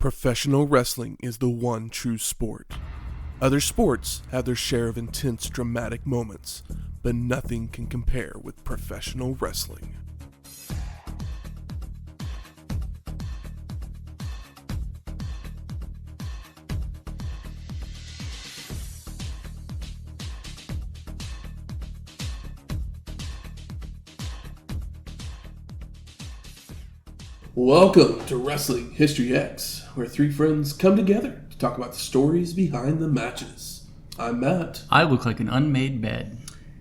Professional wrestling is the one true sport. Other sports have their share of intense, dramatic moments, but nothing can compare with professional wrestling. Welcome to Wrestling History X, where three friends come together to talk about the stories behind the matches. I'm Matt. I look like an unmade bed.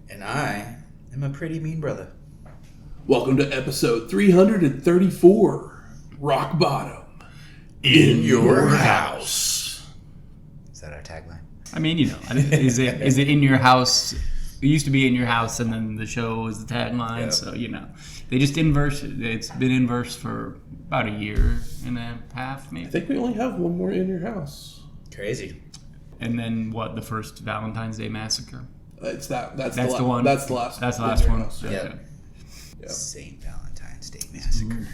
And I am a pretty mean brother. Welcome to episode 334, Rock Bottom in Your House. Is that our tagline? I mean, is it in your house? It used to be in your house, and then the show was the tagline. Yep. So they just inverse it. It's been inverse for about a year and a half, maybe. I think we only have one more in your house. Crazy. And then what? The first Valentine's Day massacre. That's the one. That's the last. That's the last one. Yeah. Yep. Saint Valentine's Day massacre.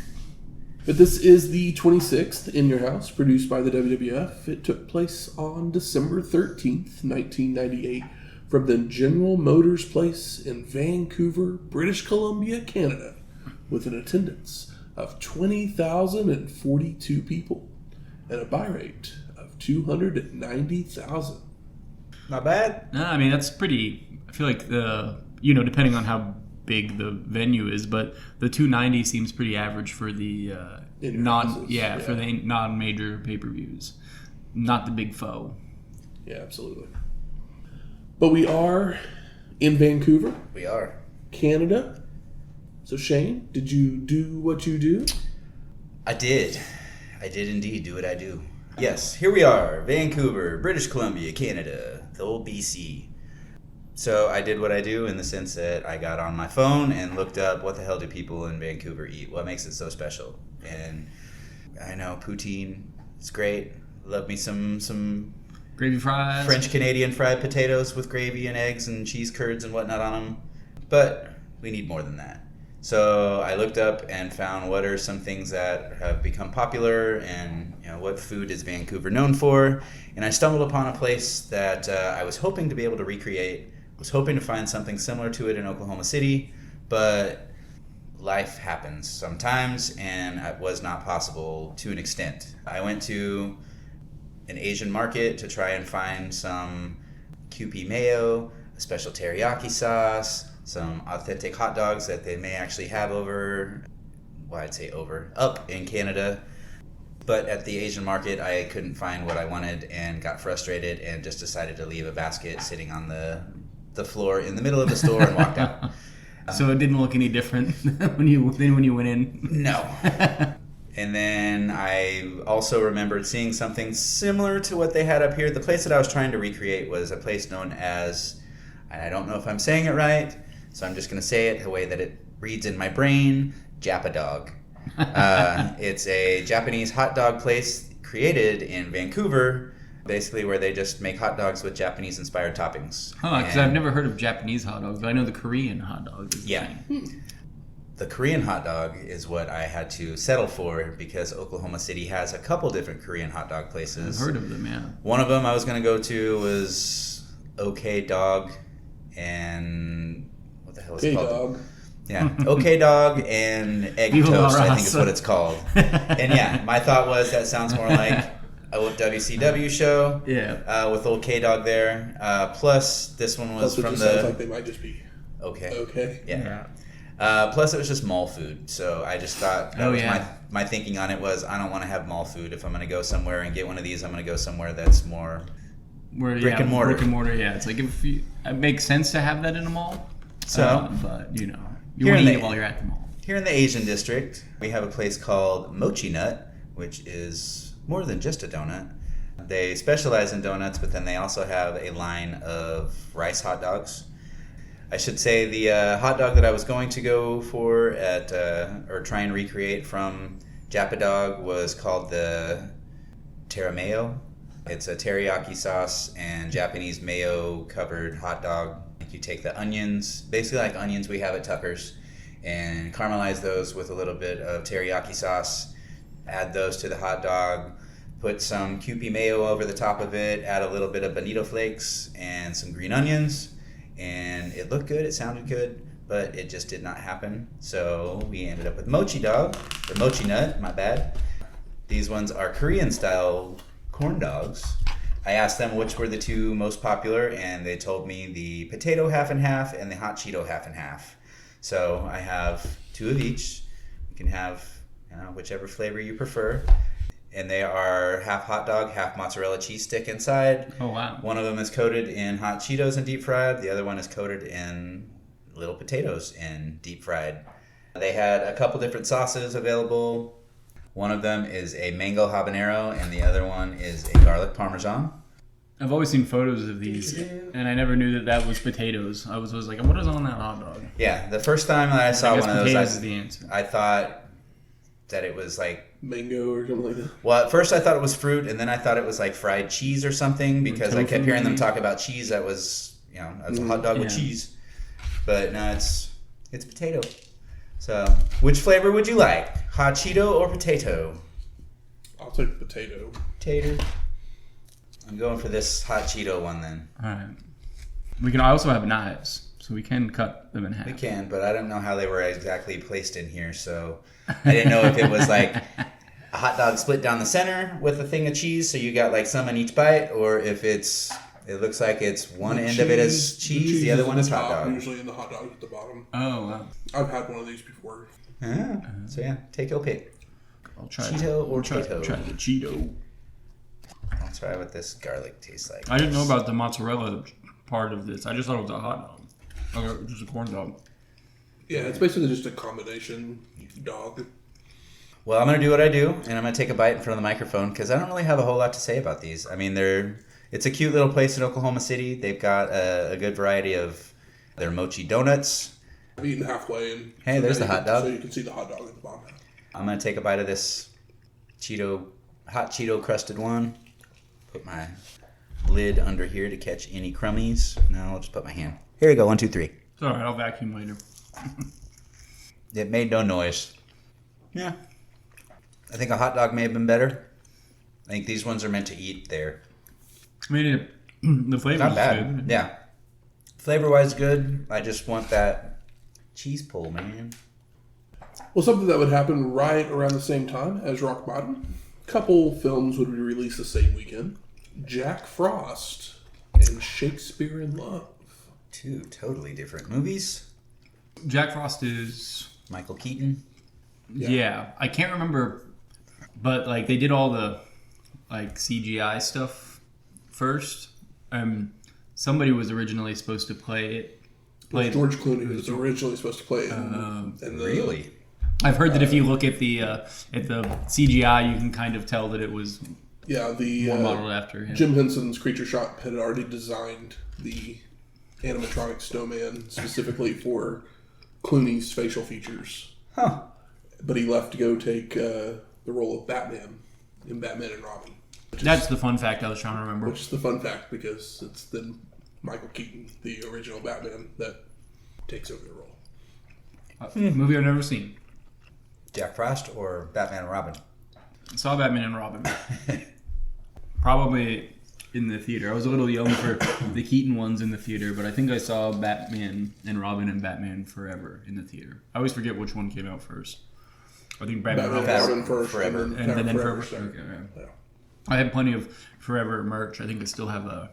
But this is the 26th In Your House, produced by the WWF. It took place on December 13th, 1998, from the General Motors Place in Vancouver, British Columbia, Canada, with an attendance of 20,042 people and a buy rate of 290,000. Not bad. No, I mean, that's pretty. I feel like depending on how big the venue is, but the 290 seems pretty average for the for the non-major pay-per-views, not the big foe. Yeah, absolutely. But we are in Vancouver. We are. Canada. So Shane, did you do what you do? I did. I did indeed do what I do. Yes, here we are, Vancouver, British Columbia, Canada, the old BC. So I did what I do in the sense that I got on my phone and looked up what the hell do people in Vancouver eat? What makes it so special? And I know poutine is great. Love me some gravy fries. French Canadian fried potatoes with gravy and eggs and cheese curds and whatnot on them. But we need more than that. So I looked up and found what are some things that have become popular and what food is Vancouver known for. And I stumbled upon a place that I was hoping to be able to recreate. I was hoping to find something similar to it in Oklahoma City, but life happens sometimes and it was not possible to an extent. I went to an Asian market to try and find some QP mayo, a special teriyaki sauce, some authentic hot dogs that they may actually have up in Canada. But at the Asian market, I couldn't find what I wanted and got frustrated and just decided to leave a basket sitting on the floor in the middle of the store and walked out. So it didn't look any different when you went in? No. And then I also remembered seeing something similar to what they had up here. The place that I was trying to recreate was a place known as, and I don't know if I'm saying it right, so I'm just going to say it the way that it reads in my brain, Japadog. It's a Japanese hot dog place created in Vancouver, basically where they just make hot dogs with Japanese-inspired toppings. Oh, because I've never heard of Japanese hot dogs, but I know the Korean hot dog is the thing. The Korean hot dog is what I had to settle for because Oklahoma City has a couple different Korean hot dog places. I've heard of them, yeah. One of them I was going to go to was OK Dog and what the hell is it called? Dog. Yeah, OK Dog and Egg Toast, I think is what it's called. And yeah, my thought was that sounds more like a WCW show. Yeah. With old K Dog there. Plus, this one was from sounds like they might just be okay. Yeah. Plus, it was just mall food, so I just thought that was my thinking on it was I don't want to have mall food. If I'm going to go somewhere and get one of these, I'm going to go somewhere that's more brick and mortar. Brick and mortar, yeah. It's like it makes sense to have that in a mall. So, but you want to eat it while you're at the mall. Here in the Asian district, we have a place called Mochi Nut, which is more than just a donut. They specialize in donuts, but then they also have a line of rice hot dogs. I should say the hot dog that I was going to go for or try and recreate from Japadog was called the Teramayo. It's a teriyaki sauce and Japanese mayo covered hot dog. You take the onions, basically like onions we have at Tucker's, and caramelize those with a little bit of teriyaki sauce. Add those to the hot dog. Put some Kewpie mayo over the top of it, add a little bit of bonito flakes and some green onions, and it looked good, it sounded good, but it just did not happen. So we ended up with mochi dog, or mochi nut, my bad. These ones are Korean style corn dogs. I asked them which were the two most popular, and they told me the potato half and half and the hot Cheeto half and half. So I have two of each. You can have whichever flavor you prefer. And they are half hot dog, half mozzarella cheese stick inside. Oh, wow. One of them is coated in hot Cheetos and deep fried. The other one is coated in little potatoes and deep fried. They had a couple different sauces available. One of them is a mango habanero, and the other one is a garlic parmesan. I've always seen photos of these, and I never knew that was potatoes. I was always like, what is on that hot dog? Yeah, the first time that I saw one of those, is the answer. I thought that it was like mango or something like that. Well, at first I thought it was fruit, and then I thought it was like fried cheese or something, because I kept hearing them talk about cheese. That was, that's a hot dog with cheese. But no, it's potato. So, which flavor would you like? Hot Cheeto or potato? I'll take potato. Tater. I'm going for this hot Cheeto one then. All right. We can also have knives, so we can cut them in half. We can, but I don't know how they were exactly placed in here, so I didn't know if it was like a hot dog split down the center with a thing of cheese, so you got like some in each bite, or if it looks like it's one end of it is cheese, the other one is hot dog. Usually in the hot dog at the bottom. Oh, wow. I've had one of these before. So yeah, take your pick. I'll try Cheeto or try potato? the Cheeto. I'll try what this garlic tastes like. I didn't know about the mozzarella part of this. I just thought it was a hot dog. Or just a corn dog. Yeah, it's basically just a combination dog. Well, I'm going to do what I do, and I'm going to take a bite in front of the microphone, because I don't really have a whole lot to say about these. I mean, it's a cute little place in Oklahoma City. They've got a good variety of their mochi donuts. I've eaten halfway. And hey, there's the hot dog. So you can see the hot dog at the bottom. I'm going to take a bite of this hot Cheeto crusted one. Put my lid under here to catch any crummies. No, I'll just put my hand. Here we go, 1, 2, 3. It's alright, I'll vacuum later. It made no noise. Yeah. I think a hot dog may have been better. I think these ones are meant to eat there. I mean, the flavor Not is bad. good. Yeah. Flavor-wise, good. I just want that cheese pull, man. Well, something that would happen right around the same time as Rock Bottom. Couple films would be released the same weekend. Jack Frost and Shakespeare in Love. Two totally different movies. Jack Frost is... Michael Keaton. Yeah. I can't remember, but like they did all the like CGI stuff first. Somebody was originally supposed to play it. George Clooney was originally supposed to play it. Really? I've heard that if you look at the CGI, you can kind of tell that it was more modeled after him. Jim Henson's Creature Shop had already designed the animatronic snowman specifically for Clooney's facial features. Huh. But he left to go take the role of Batman in Batman and Robin. That's the fun fact I was trying to remember. Which is the fun fact, because it's then Michael Keaton, the original Batman, that takes over the role. Movie I've never seen. Jack Frost or Batman and Robin? I saw Batman and Robin. Probably in the theater. I was a little young for the Keaton ones in the theater, but I think I saw Batman and Robin and Batman Forever in the theater. I always forget which one came out first. I think Batman and Robin first, Forever. and then Forever. Okay, yeah. I had plenty of Forever merch. I think I still have a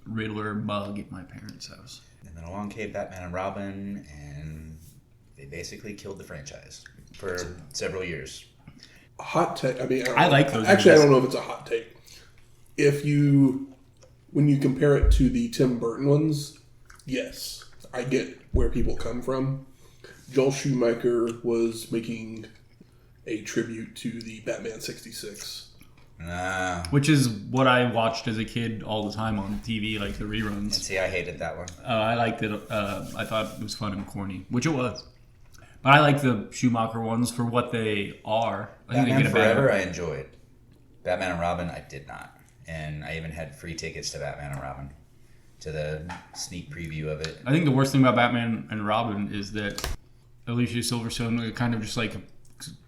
Riddler mug at my parents' house. And then along came Batman and Robin, and they basically killed the franchise for several years. Hot take. I mean, I like those. Actually, movies. I don't know if it's a hot take. When you compare it to the Tim Burton ones, yes, I get where people come from. Joel Schumacher was making a tribute to the Batman 66. Which is what I watched as a kid all the time on TV, like the reruns. And see, I hated that one. I liked it. I thought it was fun and corny, which it was. But I like the Schumacher ones for what they are. I think Batman they get a Forever, better. I enjoyed. Batman and Robin, I did not. And I even had free tickets to Batman and Robin, to the sneak preview of it. I think the worst thing about Batman and Robin is that Alicia Silverstone kind of just like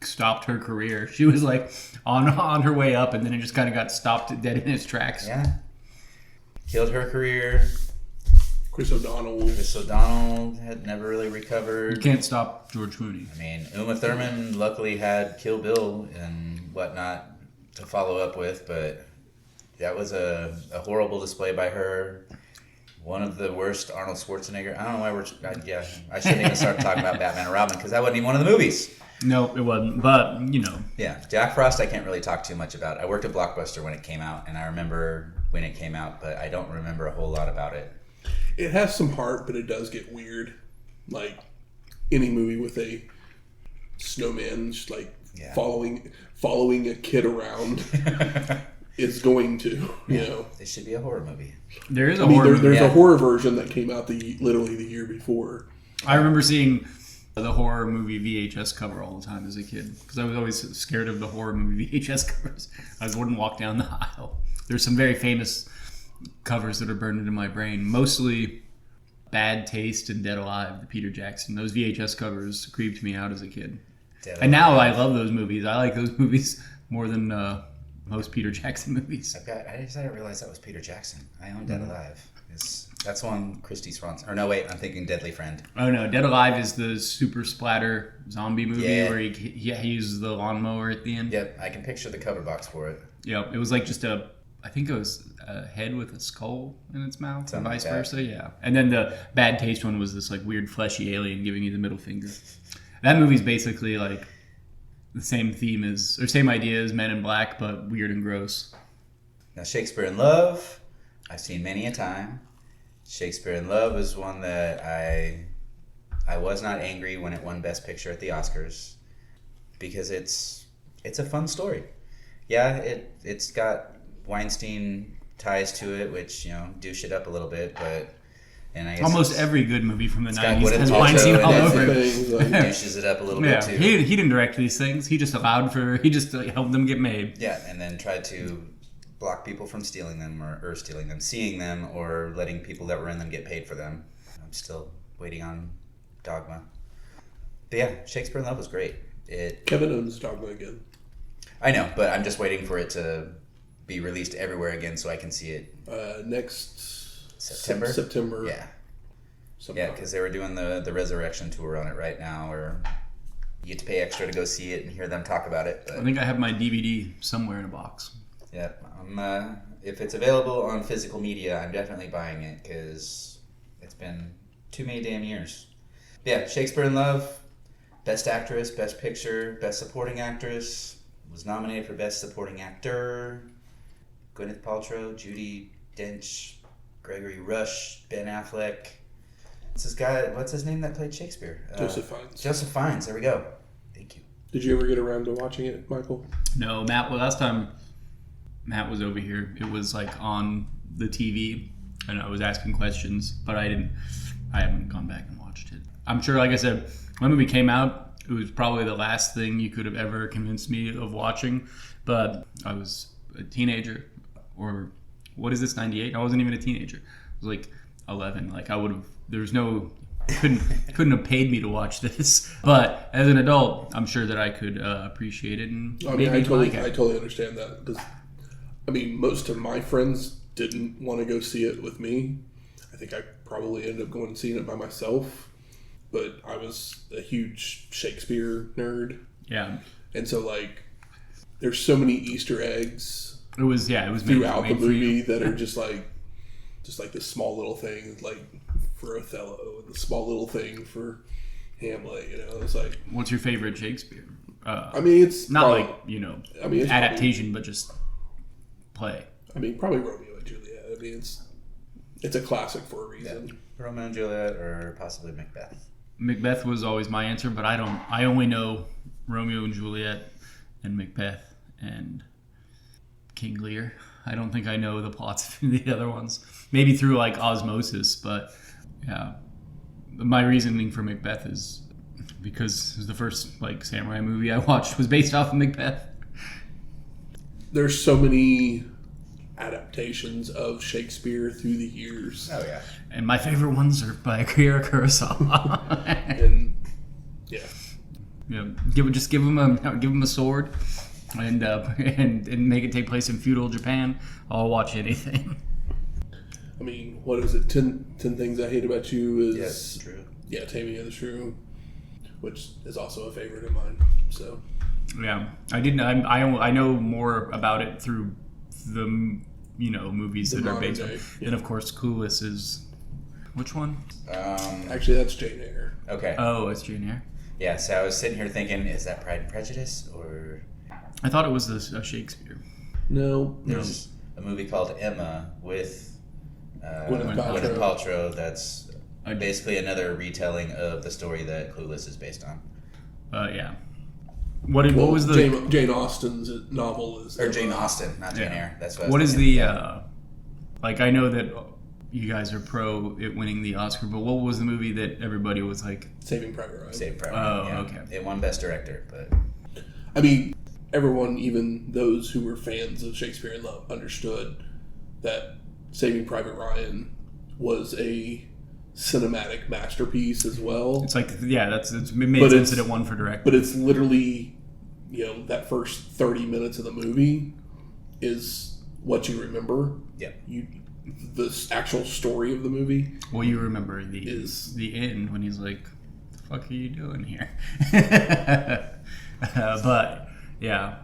stopped her career. She was like on her way up, and then it just kind of got stopped dead in its tracks. Yeah. Killed her career. Chris O'Donnell had never really recovered. You can't stop George Clooney. I mean, Uma Thurman luckily had Kill Bill and whatnot to follow up with, but that was a horrible display by her. One of the worst Arnold Schwarzenegger. I don't know why I shouldn't even start talking about Batman and Robin because that wasn't even one of the movies. No, it wasn't. But, Yeah, Jack Frost I can't really talk too much about. I worked at Blockbuster when it came out, and I remember when it came out, but I don't remember a whole lot about it. It has some heart, but it does get weird. Like any movie with a snowman just like following a kid around is going to, you know. It should be a horror movie. There is a horror movie. There's a horror version that came out literally the year before. I remember seeing the horror movie VHS cover all the time as a kid because I was always scared of the horror movie VHS covers. I wouldn't walk down the aisle. There's some very famous covers that are burned into my brain. Mostly Bad Taste and Dead Alive, the Peter Jackson. Those VHS covers creeped me out as a kid. And now I love those movies. I like those movies more than most Peter Jackson movies. I didn't realize that was Peter Jackson. I own Dead Alive. That's one Christy Swanson. Or no, wait, I'm thinking Deadly Friend. Oh no, Dead Alive is the super splatter zombie movie where he uses the lawnmower at the end. Yep, I can picture the cover box for it. Yep, it was like just I think it was a head with a skull in its mouth, something and vice like versa. Yeah, and then the Bad Taste one was this like weird fleshy alien giving you the middle finger. That movie's basically like the same same idea as Men in Black, but weird and gross. Now, Shakespeare in Love, I've seen many a time. Shakespeare in Love is one that I was not angry when it won Best Picture at the Oscars because it's a fun story. Yeah, it's got Weinstein ties to it, which douche it up a little bit, but I guess almost every good movie from the 90s has Weinstein all over it. Douches it up a little bit too. He didn't direct these things. He just helped them get made. Yeah, and then tried to block people from stealing them or seeing them, or letting people that were in them get paid for them. I'm still waiting on Dogma. But yeah, Shakespeare in Love was great. Kevin owns Dogma again. I know, but I'm just waiting for it to be released everywhere again so I can see it. Next September? September. Yeah. Yeah, because they were doing the Resurrection tour on it right now, where you get to pay extra to go see it and hear them talk about it. But I think I have my DVD somewhere in a box. Yeah, if it's available on physical media, I'm definitely buying it because it's been too many damn years. Yeah, Shakespeare in Love, Best Actress, Best Picture, Best Supporting Actress, was nominated for Best Supporting Actor. Gwyneth Paltrow, Judi Dench, Gregory Rush, Ben Affleck. What's this guy? What's his name that played Shakespeare? Joseph Fiennes. Joseph Fiennes. There we go. Thank you. Did you ever get around to watching it, Michael? No, Matt. Well, last time Matt was over here, it was like on the TV, and I was asking questions, but I haven't gone back and watched it. I'm sure, like I said, when the movie came out, it was probably the last thing you could have ever convinced me of watching. But I was a teenager, or what is this, 98? I wasn't even a teenager. I was like 11. Like I would have. There's no. Couldn't have paid me to watch this. But as an adult, I'm sure that I could appreciate it. And I totally understand that, because most of my friends didn't want to go see it with me. I think I probably ended up going and seeing it by myself. But I was a huge Shakespeare nerd. Yeah. And so, there's so many Easter eggs. It was throughout the movie that are just like this small little thing, for Othello, and the small little thing for Hamlet. It's like. What's your favorite Shakespeare? It's not probably, adaptation, but just play. Probably Romeo and Juliet. It's a classic for a reason. Yeah. Romeo and Juliet, or possibly Macbeth. Macbeth was always my answer, but I only know Romeo and Juliet and Macbeth and King Lear. I don't think I know the plots of the other ones. Maybe through osmosis, but yeah. My reasoning for Macbeth is because it was the first samurai movie I watched was based off of Macbeth. There's so many adaptations of Shakespeare through the years. Oh yeah. And my favorite ones are by Akira Kurosawa. And yeah. Yeah, give him a sword, and make it take place in feudal Japan. I'll watch anything. I mean, what is it? 10 Things I Hate About You is... Yes, true. Yeah, Taming of the Shrew, which is also a favorite of mine. So... Yeah, I know more about it through the movies that are based on. Yeah. And of course, Clueless is... Which one? Actually, that's Jane Eyre. Okay. Oh, it's Jane Eyre. Yeah, so I was sitting here thinking, is that Pride and Prejudice or... I thought it was a Shakespeare. No. There's a movie called Emma with Gwyneth Paltrow that's basically another retelling of the story that Clueless is based on. Yeah. What was the... Jane Austen's novel is... Or Jane Austen, not Jane Eyre. That's what I was What is thinking. the... I know that you guys are pro it winning the Oscar, but what was the movie that everybody was like... Saving Private Ryan. Saving Private Ryan, yeah. Okay. It won Best Director, but... I mean, everyone, even those who were fans of Shakespeare in Love, understood that Saving Private Ryan was a cinematic masterpiece as well. It's like, yeah, it made sense that it won for director. But it's literally, that first 30 minutes of the movie is what you remember. Yeah. The actual story of the movie. Well, you remember the end when he's like, "The fuck are you doing here?" But yeah,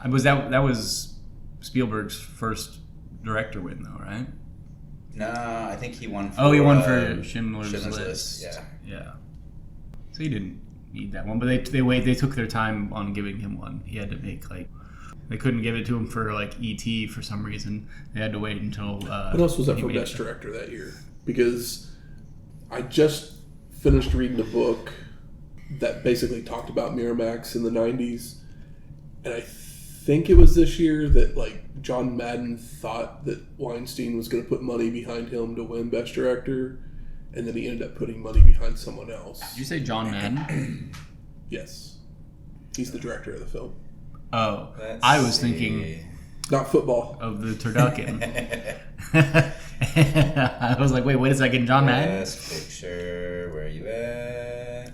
that was Spielberg's first director win, though, right? No, I think he won for... he won for Schindler's List. Yeah. So he didn't need that one, but they took their time on giving him one. He had to make they couldn't give it to him for E.T. for some reason. They had to wait until... what else was up for Best Director that year? Because I just finished reading a book that basically talked about Miramax in the 90s, and I think it was this year that John Madden thought that Weinstein was going to put money behind him to win Best Director, and then he ended up putting money behind someone else. Did you say John Madden? Yes. He's the director of the film. Oh, I was thinking... Not football. Of the turducken. I was like, wait a second, John Madden? Best Picture, where are you at?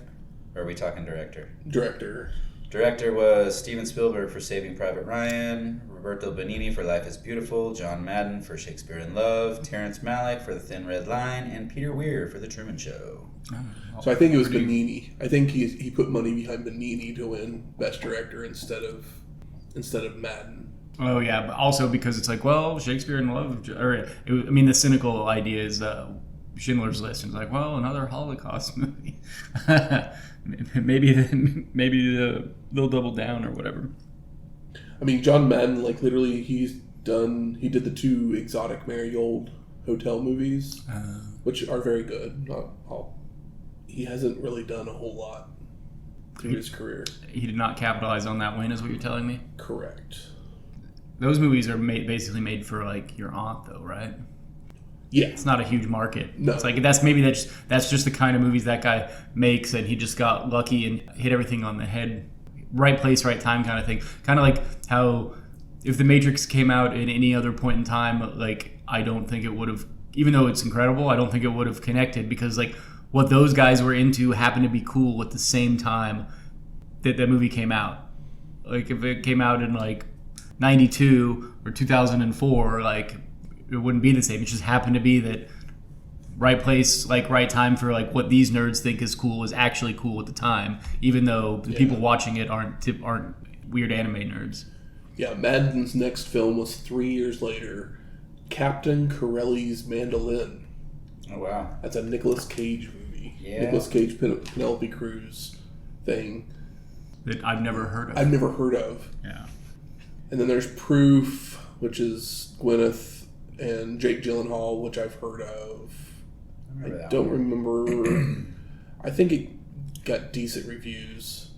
Or are we talking director? Director was Steven Spielberg for Saving Private Ryan, Roberto Benigni for Life is Beautiful, John Madden for Shakespeare in Love, Terrence Malick for The Thin Red Line, and Peter Weir for The Truman Show. So I think it was Benigni. I think he put money behind Benigni to win Best Director instead of Madden. Oh yeah, but also because it's Shakespeare in Love, the cynical idea is Schindler's List, and it's another Holocaust movie. maybe they'll double down or whatever. I mean, John Madden, literally, he did the 2 Exotic Marigold Hotel movies, which are very good. Not all. He hasn't really done a whole lot through his career. He did not capitalize on that win, is what you're telling me? Correct. Those movies are basically made for your aunt, though, right? Yeah, it's not a huge market. No. It's that's just the kind of movies that guy makes, and he just got lucky and hit everything on the head, right place, right time, kind of thing. Kind of like how if The Matrix came out at any other point in time, I don't think it would have, even though it's incredible, I don't think it would have connected because what those guys were into happened to be cool at the same time that movie came out. If it came out in 92 or 2004, it wouldn't be the same. It just happened to be that right place, right time for what these nerds think is cool is actually cool at the time, even though the people watching it aren't weird anime nerds. Yeah, Madden's next film was 3 years later, Captain Corelli's Mandolin. Oh wow, that's a Nicolas Cage movie. Yeah, Nicolas Cage, Penelope Cruz thing that I've never heard of. Yeah, and then there's Proof, which is Gwyneth and Jake Gyllenhaal, which I've heard of. I don't remember. I think it got decent reviews.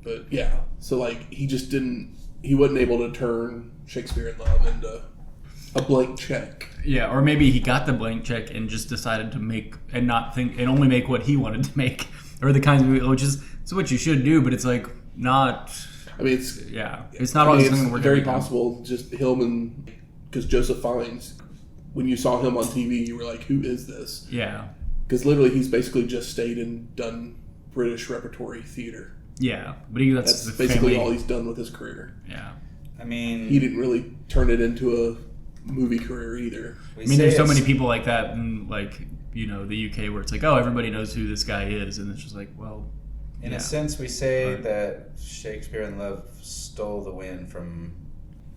But yeah, so he wasn't able to turn Shakespeare in Love into a blank check. Yeah, or maybe he got the blank check and just decided to make and not think and only make what he wanted to make. Or the kinds of, which is what you should do, but it's not. I mean, it's not always something that we're very possible. Just him and because Joseph Fiennes, when you saw him on TV, you were like, "Who is this?" Yeah, because literally he's basically just stayed and done British repertory theater. Yeah, but that's basically all he's done with his career. Yeah. I mean, he didn't really turn it into a movie career either. I mean, there's so many people like that in, like, you know, the UK where it's like, oh, everybody knows who this guy is, and it's just like, well, in a sense, we say that Shakespeare in Love stole the win from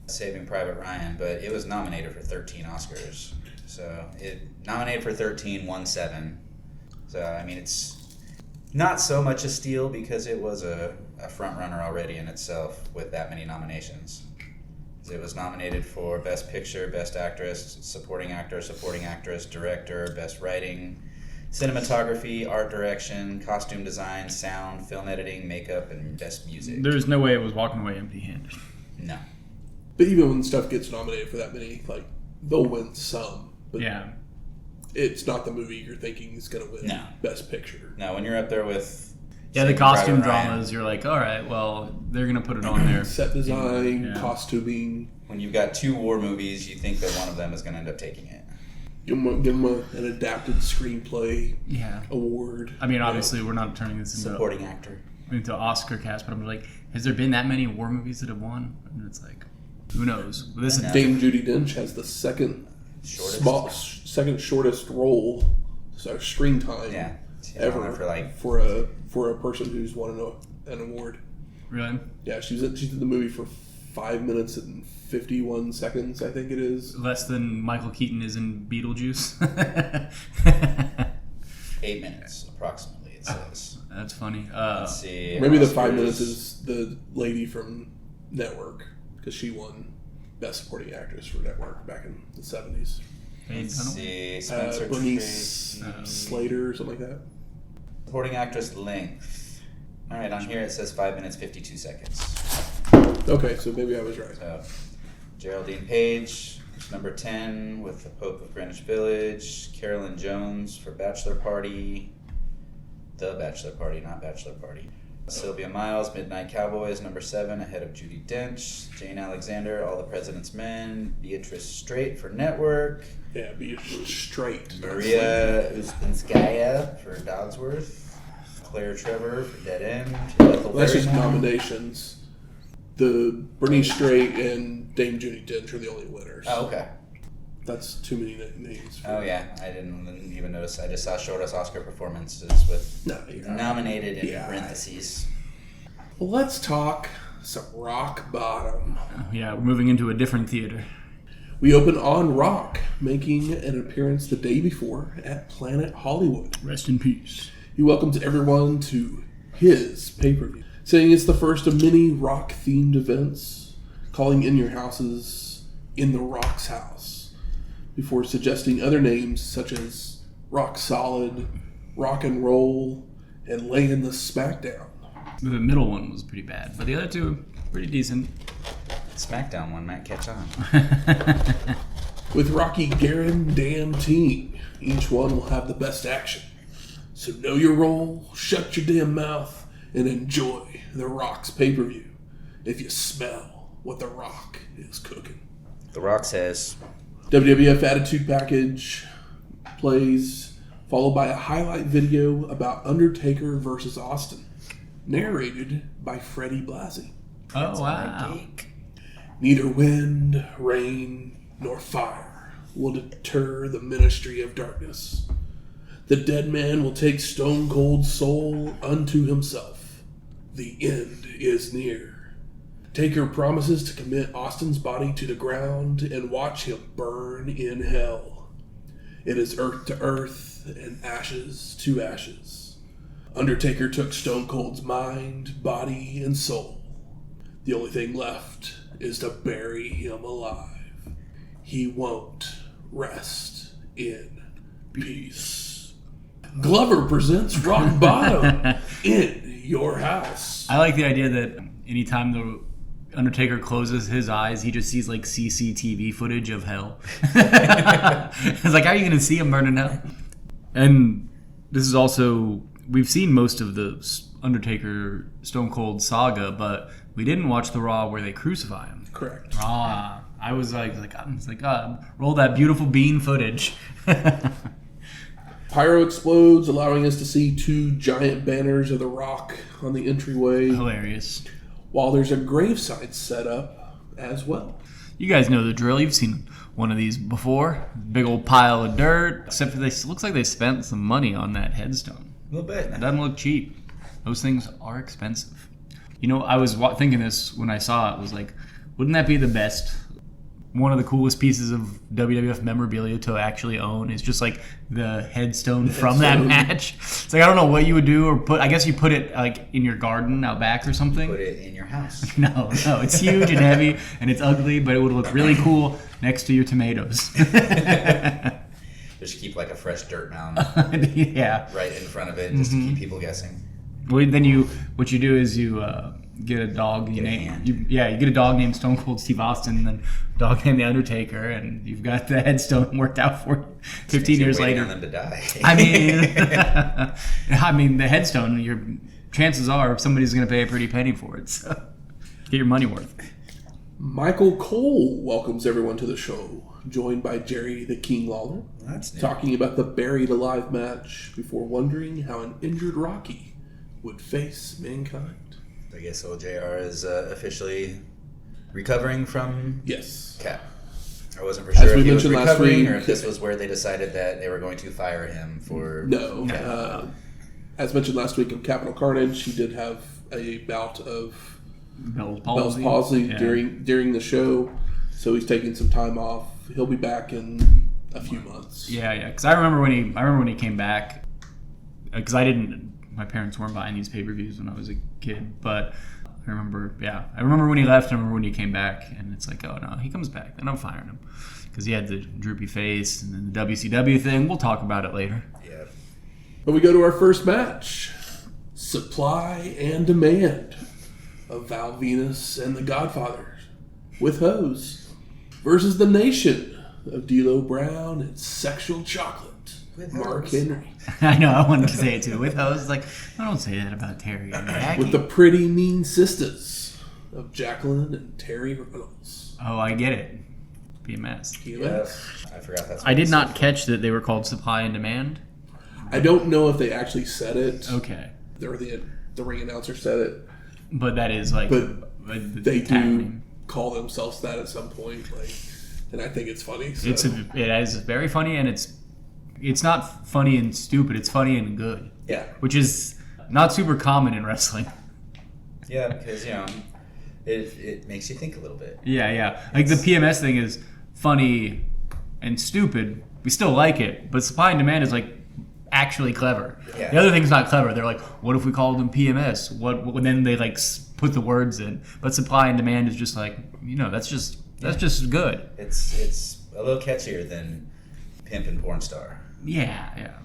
Saving Private Ryan, but it was nominated for 13 Oscars. So it nominated for 13, won 7. So I mean, it's not so much a steal because it was a front runner already in itself with that many nominations. It was nominated for Best Picture, Best Actress, Supporting Actor, Supporting Actress, Director, Best Writing, Cinematography, Art Direction, Costume Design, Sound, Film Editing, Makeup, and Best Music. There's no way it was walking away empty-handed. No. But even when stuff gets nominated for that many, like, they'll win some. But yeah. It's not the movie you're thinking is going to win Best Picture. No, when you're up there with... Yeah, the costume dramas, you're like, all right, well, they're going to put it on there. Set design, costuming. When you've got 2 war movies, you think that one of them is going to end up taking it. Give them an adapted screenplay award. I mean, obviously, we're not turning this into... Supporting actor. Into Oscar cast, but I'm like, has there been that many war movies that have won? And it's like, who knows? This is Dame Judi Dench has the second shortest role, so screen time ever for a person who's won an award. Really? Yeah, she's in the movie for 5 minutes and 51 seconds, I think it is. Less than Michael Keaton is in Beetlejuice. 8 minutes, approximately, it says. That's funny. Let's see. Maybe the 5 minutes is the lady from Network, because she won Best Supporting Actress for Network back in the 70s. Let's see. Bernice Slater or something like that. Supporting Actress length. All right, on here it says 5 minutes, 52 seconds. Okay, so maybe I was right. So, Geraldine Page, number 10, with The Pope of Greenwich Village. Carolyn Jones for Bachelor Party. The Bachelor Party, not Bachelor Party. Sylvia Miles, Midnight Cowboys, number 7, ahead of Judi Dench. Jane Alexander, All the President's Men. Beatrice Straight for Network. Yeah, Beatrice Straight. Maria Uspinskaya for Dogsworth. Claire Trevor for Dead End. That's just nominations. The Bernice Straight and Dame Judi Dench are the only winners. Oh, okay. That's too many names. Oh, yeah. I didn't even notice. I just saw shortest Oscar performances with nominated in parentheses. Well, let's talk some rock bottom. Yeah, we're moving into a different theater. We open on Rock, making an appearance the day before at Planet Hollywood. Rest in peace. He welcomes everyone to his pay-per-view, saying it's the first of many rock-themed events, calling In Your Houses In the Rock's House, before suggesting other names such as Rock Solid, Rock and Roll, and Laying the Smackdown. The middle one was pretty bad, but the other two were pretty decent. Smackdown one might catch on. With Rocky guaranteeing each one will have the best action. So know your role, shut your damn mouth, and enjoy The Rock's pay-per-view if you smell what The Rock is cooking. The Rock says... WWF Attitude Package plays, followed by a highlight video about Undertaker versus Austin, narrated by Freddie Blassie. Oh, wow. Neither wind, rain, nor fire will deter the ministry of darkness. The dead man will take Stone Cold's soul unto himself. The end is near. Taker promises to commit Austin's body to the ground and watch him burn in hell. It is earth to earth and ashes to ashes. Undertaker took Stone Cold's mind, body, and soul. The only thing left is to bury him alive. He won't rest in peace. Glover presents Rock Bottom in your house. I like the idea that anytime the Undertaker closes his eyes, he just sees like CCTV footage of hell. It's like, how are you going to see him burn in hell? And this is also, we've seen most of the Undertaker Stone Cold saga, but we didn't watch the Raw where they crucify him. Correct. I was like, roll that beautiful bean footage. Pyro explodes, allowing us to see 2 giant banners of The Rock on the entryway. Hilarious. While there's a graveside set up as well. You guys know the drill. You've seen one of these before. Big old pile of dirt. Except for looks like they spent some money on that headstone. A little bit. It doesn't look cheap. Those things are expensive. You know, I was thinking this when I saw it. Was like, wouldn't that be the best? One of the coolest pieces of WWF memorabilia to actually own is just like the headstone from that match. It's like, I don't know what you would do, or I guess you put it like in your garden out back or something. Put it in your house. No, it's huge and heavy and it's ugly, but it would look really cool next to your tomatoes. Just keep like a fresh dirt mound yeah. right in front of it just to keep people guessing. Well, then what you do is you get a dog. You get a dog named Stone Cold Steve Austin, and then a dog named The Undertaker, and you've got the headstone worked out for you 15 years later. On them to die. I mean, the headstone. Your chances are somebody's going to pay a pretty penny for it. So get your money worth. Michael Cole welcomes everyone to the show, joined by Jerry the King Lawler, talking about the Buried Alive match before wondering how an injured Rocky would face Mankind. I guess old JR is officially recovering from Cap. I wasn't for sure if he was recovering or if this was where they decided that they were going to fire him for... No. As mentioned last week in Capital Carnage, he did have a bout of Bell's palsy during the show, so he's taking some time off. He'll be back in a few months. Yeah. Because I remember when he came back, because my parents weren't buying these pay-per-views when I was a kid, but I remember when he left, I remember when he came back, and it's like, oh no, he comes back, then I'm firing him. Because he had the droopy face, and then the WCW thing, we'll talk about it later. Yeah. But we go to our first match, Supply and Demand of Val Venis and the Godfather with Hose versus the Nation of D'Lo Brown and Sexual Chocolate. With Mark Henry. I know, I wanted to say it too. With Hose, like, I don't say that about Terry and Jackie. With the pretty mean sisters of Jacqueline and Terry Reynolds. Oh, I get it. PMS. Yeah, I forgot that's what I did not catch that they were called Supply and Demand. I don't know if they actually said it. Okay. Or the ring announcer said it. But that is like... But they do call themselves that at some point. And I think it's funny. So. It is very funny, and it's not funny and stupid. It's funny and good. Yeah. Which is not super common in wrestling. Yeah, because, it makes you think a little bit. Yeah. Like the PMS thing is funny and stupid. We still like it, but Supply and Demand is like actually clever. Yeah. The other thing's not clever. They're like, what if we called them PMS? What? Then they like put the words in. But Supply and Demand is just like, that's just good. It's a little catchier than Pimp and Porn Star. Yeah.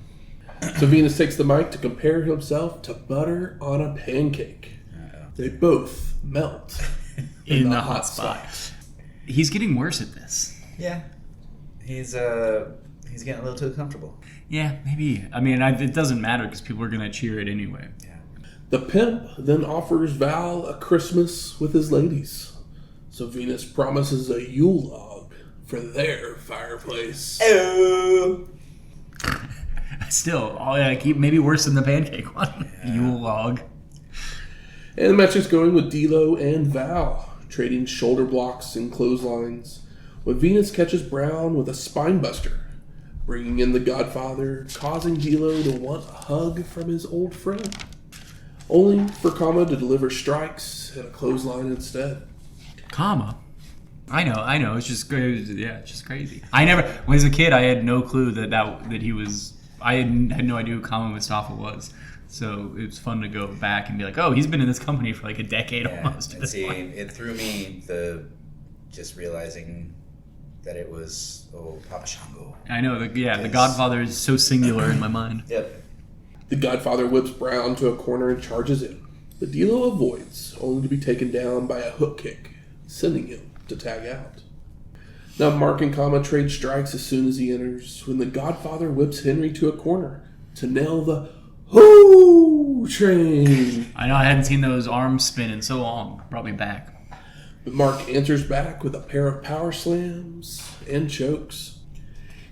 So Venis takes the mic to compare himself to butter on a pancake. They both melt in the hot spot. He's getting worse at this. Yeah. He's getting a little too comfortable. Yeah, maybe. I mean, it doesn't matter because people are going to cheer it anyway. Yeah. The pimp then offers Val a Christmas with his ladies. So Venis promises a Yule log for their fireplace. Oh. Still, maybe worse than the pancake one. Yeah. Yule log. And the match is going with D'Lo and Val, trading shoulder blocks and clotheslines, when Venis catches Brown with a spine buster, bringing in the Godfather, causing D'Lo to want a hug from his old friend, only for Kama to deliver strikes and a clothesline instead. Kama? I know. It's just crazy. Yeah, it's just crazy. When I was a kid, I had no clue that he was. I had no idea who Kama Mustafa was. So it was fun to go back and be like, oh, he's been in this company for like a decade almost. And see, it threw me just realizing that it was Papa Shango. I know, the Godfather is so singular in my mind. Yep. The Godfather whips Brown to a corner and charges in. But D'Lo avoids, only to be taken down by a hook kick, sending him to tag out. Now Mark and Kama trade strikes as soon as he enters, when the Godfather whips Henry to a corner to nail the Hoo train. I know, I hadn't seen those arms spin in so long. Brought me back. But Mark answers back with a pair of power slams and chokes.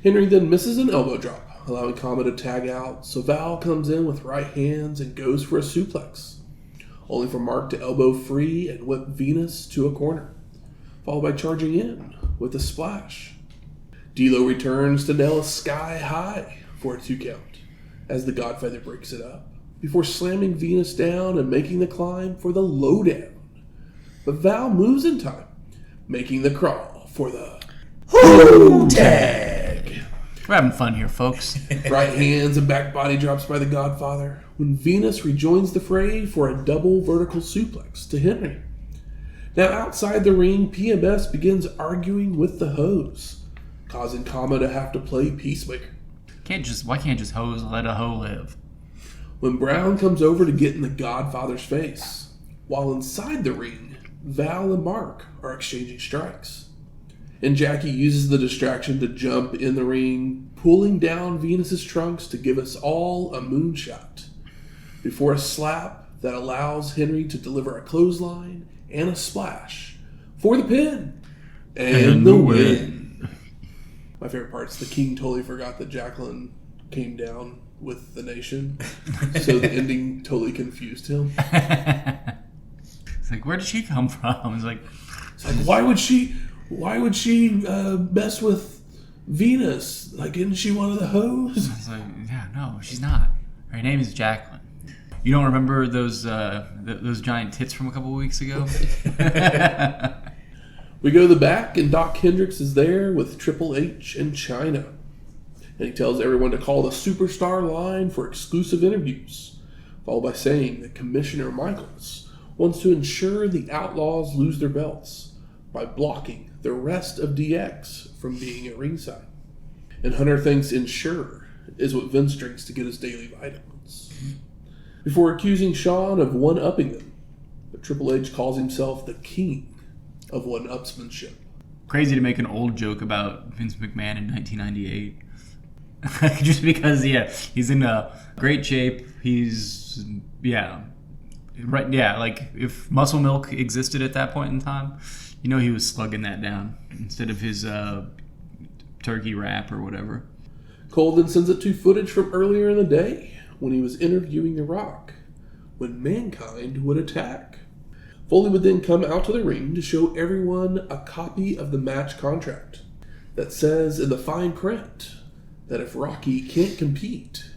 Henry then misses an elbow drop, allowing Kama to tag out, so Val comes in with right hands and goes for a suplex, only for Mark to elbow free and whip Venis to a corner, followed by charging in with a splash. D'Lo returns to nail a sky high for a 2 count as the Godfather breaks it up, before slamming Venis down and making the climb for the lowdown. But Val moves in time, making the crawl for the Hoo tag. We're having fun here, folks. Right hands and back body drops by the Godfather when Venis rejoins the fray for a double vertical suplex to Henry. Now outside the ring, PMS begins arguing with the hose, causing Kama to have to play peacemaker. Why can't just hoes let a hoe live? When Brown comes over to get in the Godfather's face, while inside the ring, Val and Mark are exchanging strikes. And Jackie uses the distraction to jump in the ring, pulling down Venus's trunks to give us all a moonshot, before a slap that allows Henry to deliver a clothesline and a splash for the pin and the win. My favorite part is the King totally forgot that Jacqueline came down with the nation, so the ending totally confused him. It's like, where did she come from? It's like why would she mess with Venis? Like, isn't she one of the hoes? It's like, yeah, no, she's not. Her name is Jacqueline. You don't remember those giant tits from a couple of weeks ago? We go to the back, and Doc Hendricks is there with Triple H and Chyna. And he tells everyone to call the Superstar line for exclusive interviews, followed by saying that Commissioner Michaels wants to ensure the Outlaws lose their belts by blocking the rest of DX from being at ringside. And Hunter thinks ensure is what Vince drinks to get his daily vitamins, before accusing Shawn of one-upping them. But Triple H calls himself the king of one-upsmanship. Crazy to make an old joke about Vince McMahon in 1998. Just because, he's in great shape. He's, right, like if Muscle Milk existed at that point in time, he was slugging that down instead of his turkey wrap or whatever. Cole then sends it to footage from earlier in the day when he was interviewing The Rock, when Mankind would attack. Foley would then come out to the ring to show everyone a copy of the match contract that says in the fine print that if Rocky can't compete,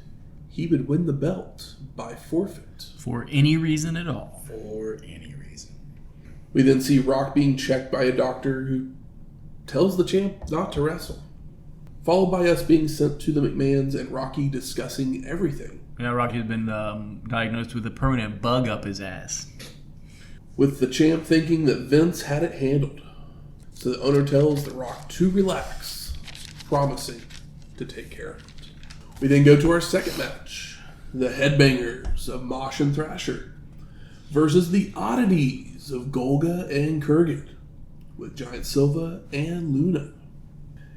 he would win the belt by forfeit. For any reason at all. For any reason. We then see Rock being checked by a doctor who tells the champ not to wrestle, followed by us being sent to the McMahons and Rocky discussing everything. Yeah, Rocky has been diagnosed with a permanent bug up his ass, with the champ thinking that Vince had it handled. So the owner tells The Rock to relax, promising to take care of it. We then go to our second match, the Headbangers of Mosh and Thrasher versus the Oddities of Golga and Kurrgan, with Giant Silva and Luna.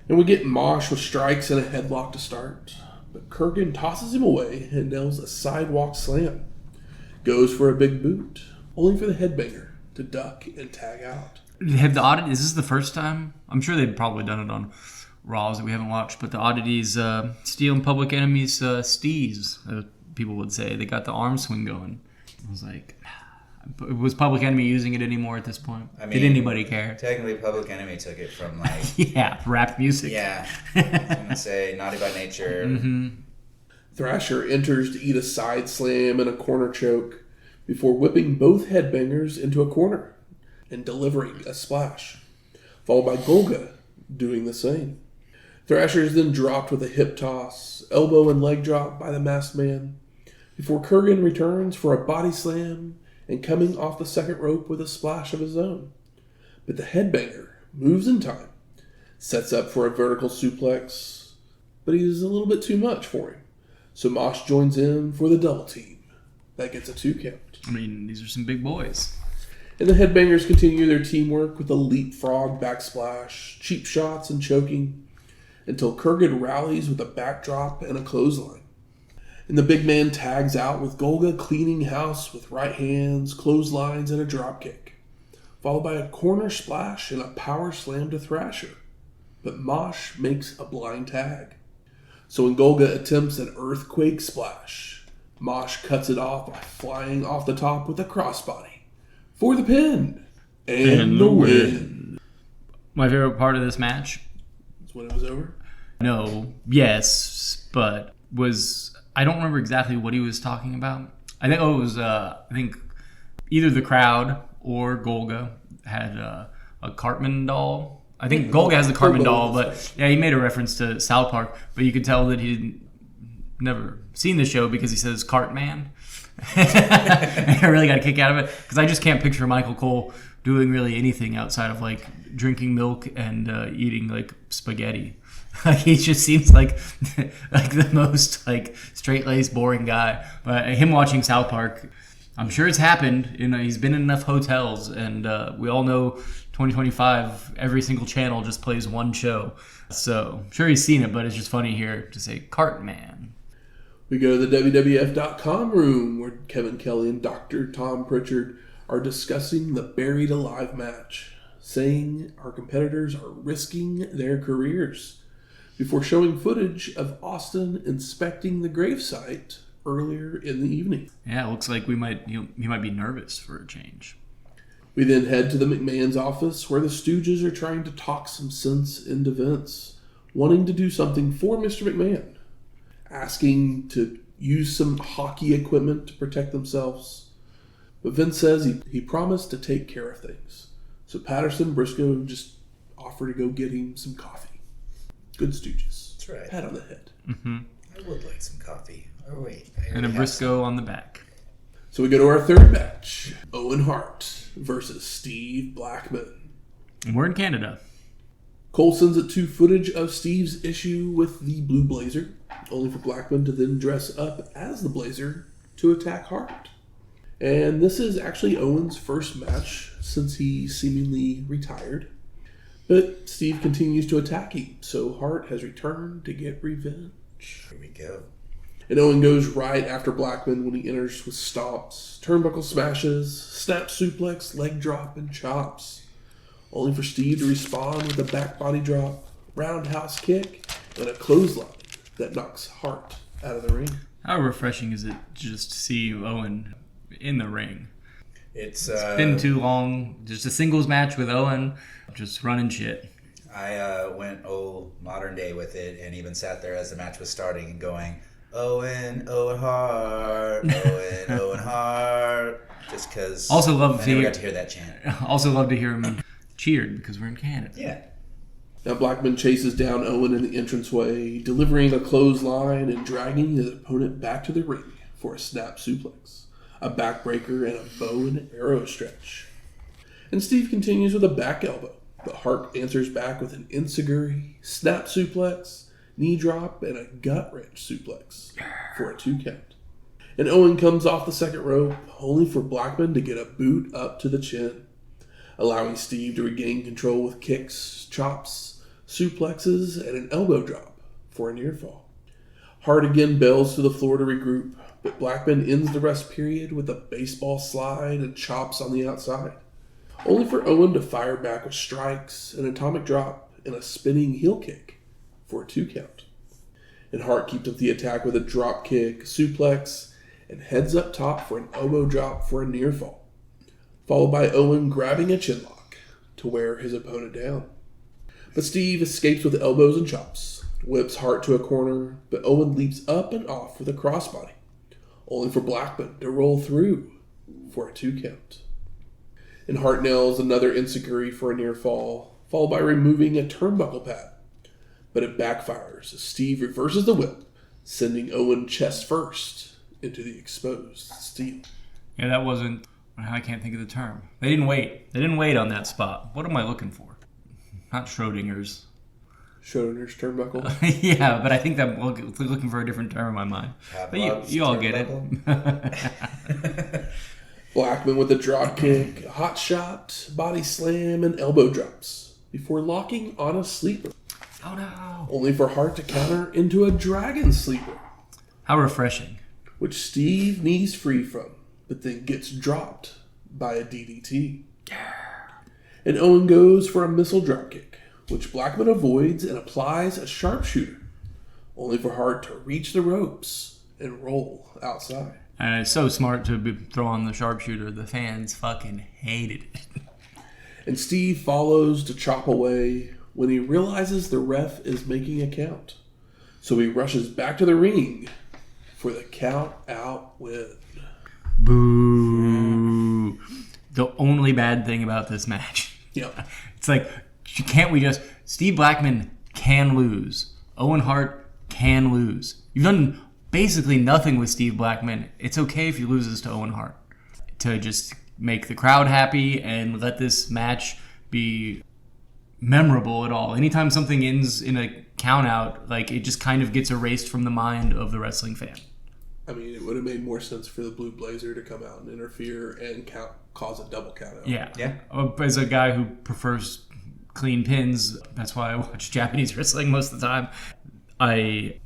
And we get Mosh with strikes and a headlock to start, but Kurrgan tosses him away and nails a sidewalk slam. Goes for a big boot, only for the Headbanger to duck and tag out. Have the Oddities, is this the first time? I'm sure they've probably done it on Raws that we haven't watched, but the Oddities stealing Public Enemy's steez, people would say. They got the arm swing going. I was like, was Public Enemy using it anymore at this point? I mean, did anybody care? Technically, Public Enemy took it from rap music. Yeah, I was going to say Naughty by Nature. Mm-hmm. Thrasher enters to eat a side slam and a corner choke before whipping both Headbangers into a corner and delivering a splash, followed by Golga doing the same. Thrasher is then dropped with a hip toss, elbow and leg drop by the Masked Man, before Kurrgan returns for a body slam and coming off the second rope with a splash of his own. But the Headbanger moves in time, sets up for a vertical suplex, but he's a little bit too much for him. So Mosh joins in for the double team. That gets a 2 count. I mean, these are some big boys. And the Headbangers continue their teamwork with a leapfrog backsplash, cheap shots, and choking, until Kurrgan rallies with a backdrop and a clothesline. And the big man tags out with Golga cleaning house with right hands, clotheslines, and a dropkick, followed by a corner splash and a power slam to Thrasher. But Mosh makes a blind tag. So when Golga attempts an earthquake splash, Mosh cuts it off by flying off the top with a crossbody for the pin and the win. My favorite part of this match That's when it was over? No, yes, but I don't remember exactly what he was talking about. I think it was either the crowd or Golga had a Cartman doll. I think Golga has the Cartman doll, but yeah, he made a reference to South Park, but you could tell that he never seen the show because he says Cartman. And I really got a kick out of it because I just can't picture Michael Cole doing really anything outside of like drinking milk and eating like spaghetti. Like he just seems like the most like straight-laced, boring guy. But him watching South Park, I'm sure it's happened. He's been in enough hotels, and we all know 2025, every single channel just plays one show. So I'm sure he's seen it, but it's just funny here to say Cartman. We go to the WWF.com room where Kevin Kelly and Dr. Tom Pritchard are discussing the Buried Alive match, saying our competitors are risking their careers, before showing footage of Austin inspecting the gravesite earlier in the evening. Yeah, it looks like he might be nervous for a change. We then head to the McMahon's office where the Stooges are trying to talk some sense into Vince, wanting to do something for Mr. McMahon, asking to use some hockey equipment to protect themselves. But Vince says he promised to take care of things. So Patterson Briscoe just offer to go get him some coffee. Good Stooges. That's right. Pat on the head. Mm-hmm. I would like some coffee. Oh, wait. And a Briscoe on the back. So we go to our third match. Owen Hart versus Steve Blackman. And we're in Canada. Cole sends it to footage of Steve's issue with the Blue Blazer, only for Blackman to then dress up as the Blazer to attack Hart. And this is actually Owen's first match since he seemingly retired. But Steve continues to attack him, so Hart has returned to get revenge. Here we go. And Owen goes right after Blackman when he enters with stomps, turnbuckle smashes, snap suplex, leg drop, and chops. Only for Steve to respond with a back body drop, roundhouse kick, and a clothesline that knocks Hart out of the ring. How refreshing is it just to see Owen in the ring? It's been too long. Just a singles match with Owen, just running shit. I went modern day with it and even sat there as the match was starting and going, Owen Hart, Owen Hart, just because I never got to hear that chant. Also love to hear him cheered because we're in Canada. Yeah. Now Blackman chases down Owen in the entranceway, delivering a clothesline and dragging his opponent back to the ring for a snap suplex, a backbreaker, and a bow and arrow stretch. And Steve continues with a back elbow, but Hart answers back with an enziguri, snap suplex, knee drop, and a gut wrench suplex for a 2 count. And Owen comes off the second rope, only for Blackman to get a boot up to the chin, allowing Steve to regain control with kicks, chops, suplexes, and an elbow drop for a near fall. Hart again bails to the floor to regroup, but Blackman ends the rest period with a baseball slide and chops on the outside, only for Owen to fire back with strikes, an atomic drop, and a spinning heel kick for a 2 count. And Hart keeps up the attack with a drop kick, suplex, and heads up top for an elbow drop for a near fall, followed by Owen grabbing a chin lock to wear his opponent down. But Steve escapes with elbows and chops, whips Hart to a corner, but Owen leaps up and off with a crossbody, only for Blackman to roll through for a 2 count. And Hart nails another enziguri for a near fall, followed by removing a turnbuckle pad. But it backfires as Steve reverses the whip, sending Owen chest first into the exposed steel. Yeah, that wasn't... I can't think of the term. They didn't wait. They didn't wait on that spot. What am I looking for? Not Schrodinger's. Schrodinger's turnbuckle? Yeah, but I think I'm looking for a different term in my mind. But you all get it. Blackman with a drop kick, a hot shot, body slam, and elbow drops before locking on a sleeper. Oh no. Only for Hart to counter into a dragon sleeper. How refreshing. Which Steve knees free from, but then gets dropped by a DDT. And Owen goes for a missile dropkick, which Blackman avoids and applies a sharpshooter, only for Hart to reach the ropes and roll outside. And it's so smart to throw on the sharpshooter. The fans fucking hated it. And Steve follows to chop away when he realizes the ref is making a count. So he rushes back to the ring for the count out win. Boo. The only bad thing about this match. Yep. It's like, can't we just... Steve Blackman can lose. Owen Hart can lose. You've done basically nothing with Steve Blackman. It's okay if he loses to Owen Hart. To just make the crowd happy and let this match be memorable at all. Anytime something ends in a count out, like, it just kind of gets erased from the mind of the wrestling fan. I mean, it would have made more sense for the Blue Blazer to come out and interfere and cause a double count out. Yeah. As a guy who prefers clean pins, that's why I watch Japanese wrestling most of the time. I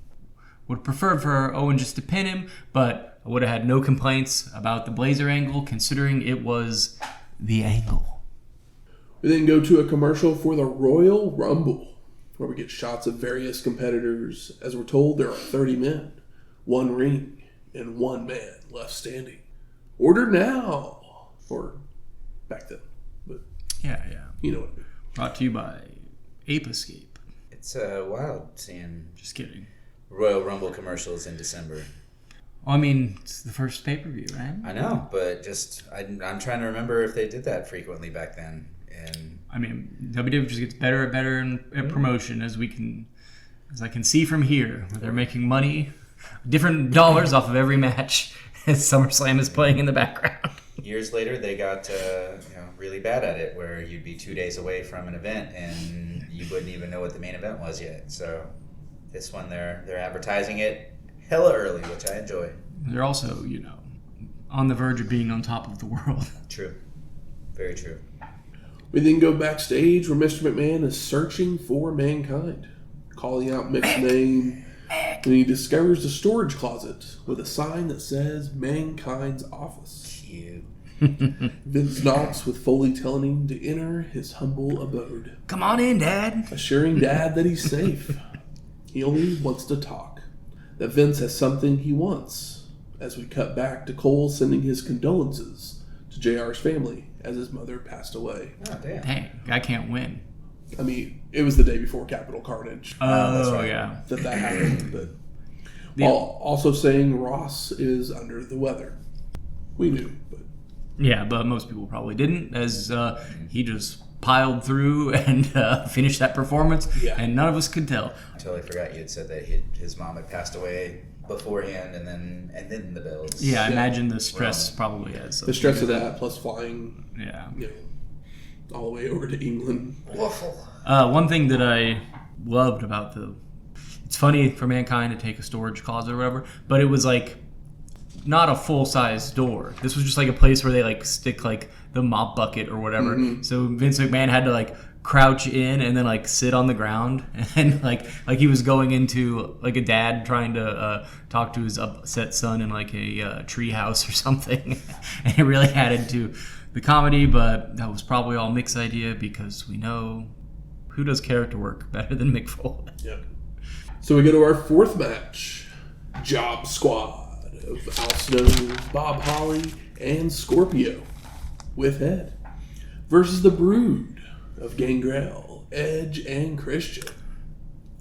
would prefer for Owen just to pin him, but I would have had no complaints about the Blazer angle, considering it was the angle. We then go to a commercial for the Royal Rumble, where we get shots of various competitors. As we're told, there are 30 men, 1 ring, and 1 man left standing. Order now! Or back then. But Yeah. you know what I mean. Brought to you by Ape Escape. It's wild seeing Just kidding. Royal Rumble commercials in December. Well, I mean, it's the first pay-per-view, right? I know, but just I'm trying to remember if they did that frequently back then. And I mean, WWE just gets better and better at promotion as I can see from here, where they're making money, different dollars off of every match as SummerSlam is playing in the background. years later, they got really bad at it, where you'd be 2 days away from an event and you wouldn't even know what the main event was yet. So this one, they're advertising it hella early, which I enjoy. They're also, on the verge of being on top of the world. True. Very true. We then go backstage where Mr. McMahon is searching for Mankind, calling out Mick's name, and he discovers the storage closet with a sign that says Mankind's office. Cute. Vince knocks with Foley telling him to enter his humble abode, Come on in, Dad. assuring Dad that he's safe. He only wants to talk, that Vince has something he wants, as we cut back to Cole sending his condolences to JR's family as his mother passed away. Oh, damn. Dang, I can't win. I mean, it was the day before Capitol Carnage that's right. Yeah. that happened, but Yeah. also saying Ross is under the weather. We knew, but Yeah, but most people probably didn't, as he just piled through and finished that performance, Yeah. and none of us could tell. I totally forgot you had said that his mom had passed away beforehand, and then the bells. Yeah, I imagine the stress probably has the something. stress of that plus flying, Yeah. all the way over to England. Waffle. One thing that I loved about it's funny for Mankind to take a storage closet or whatever, but it was like not a full-size door. This was just like a place where they like stick like the mop bucket or whatever. Mm-hmm. So Vince McMahon had to like crouch in and then like sit on the ground and like he was going into like a dad trying to talk to his upset son in like a tree house or something. And it really added to the comedy, but that was probably all Mick's idea, because we know who does character work better than Mick Foley. Yep. So we go to our fourth match, Job Squad of Al Snow, Bob Holly, and Scorpio with Head versus the Brood of Gangrel, Edge, and Christian.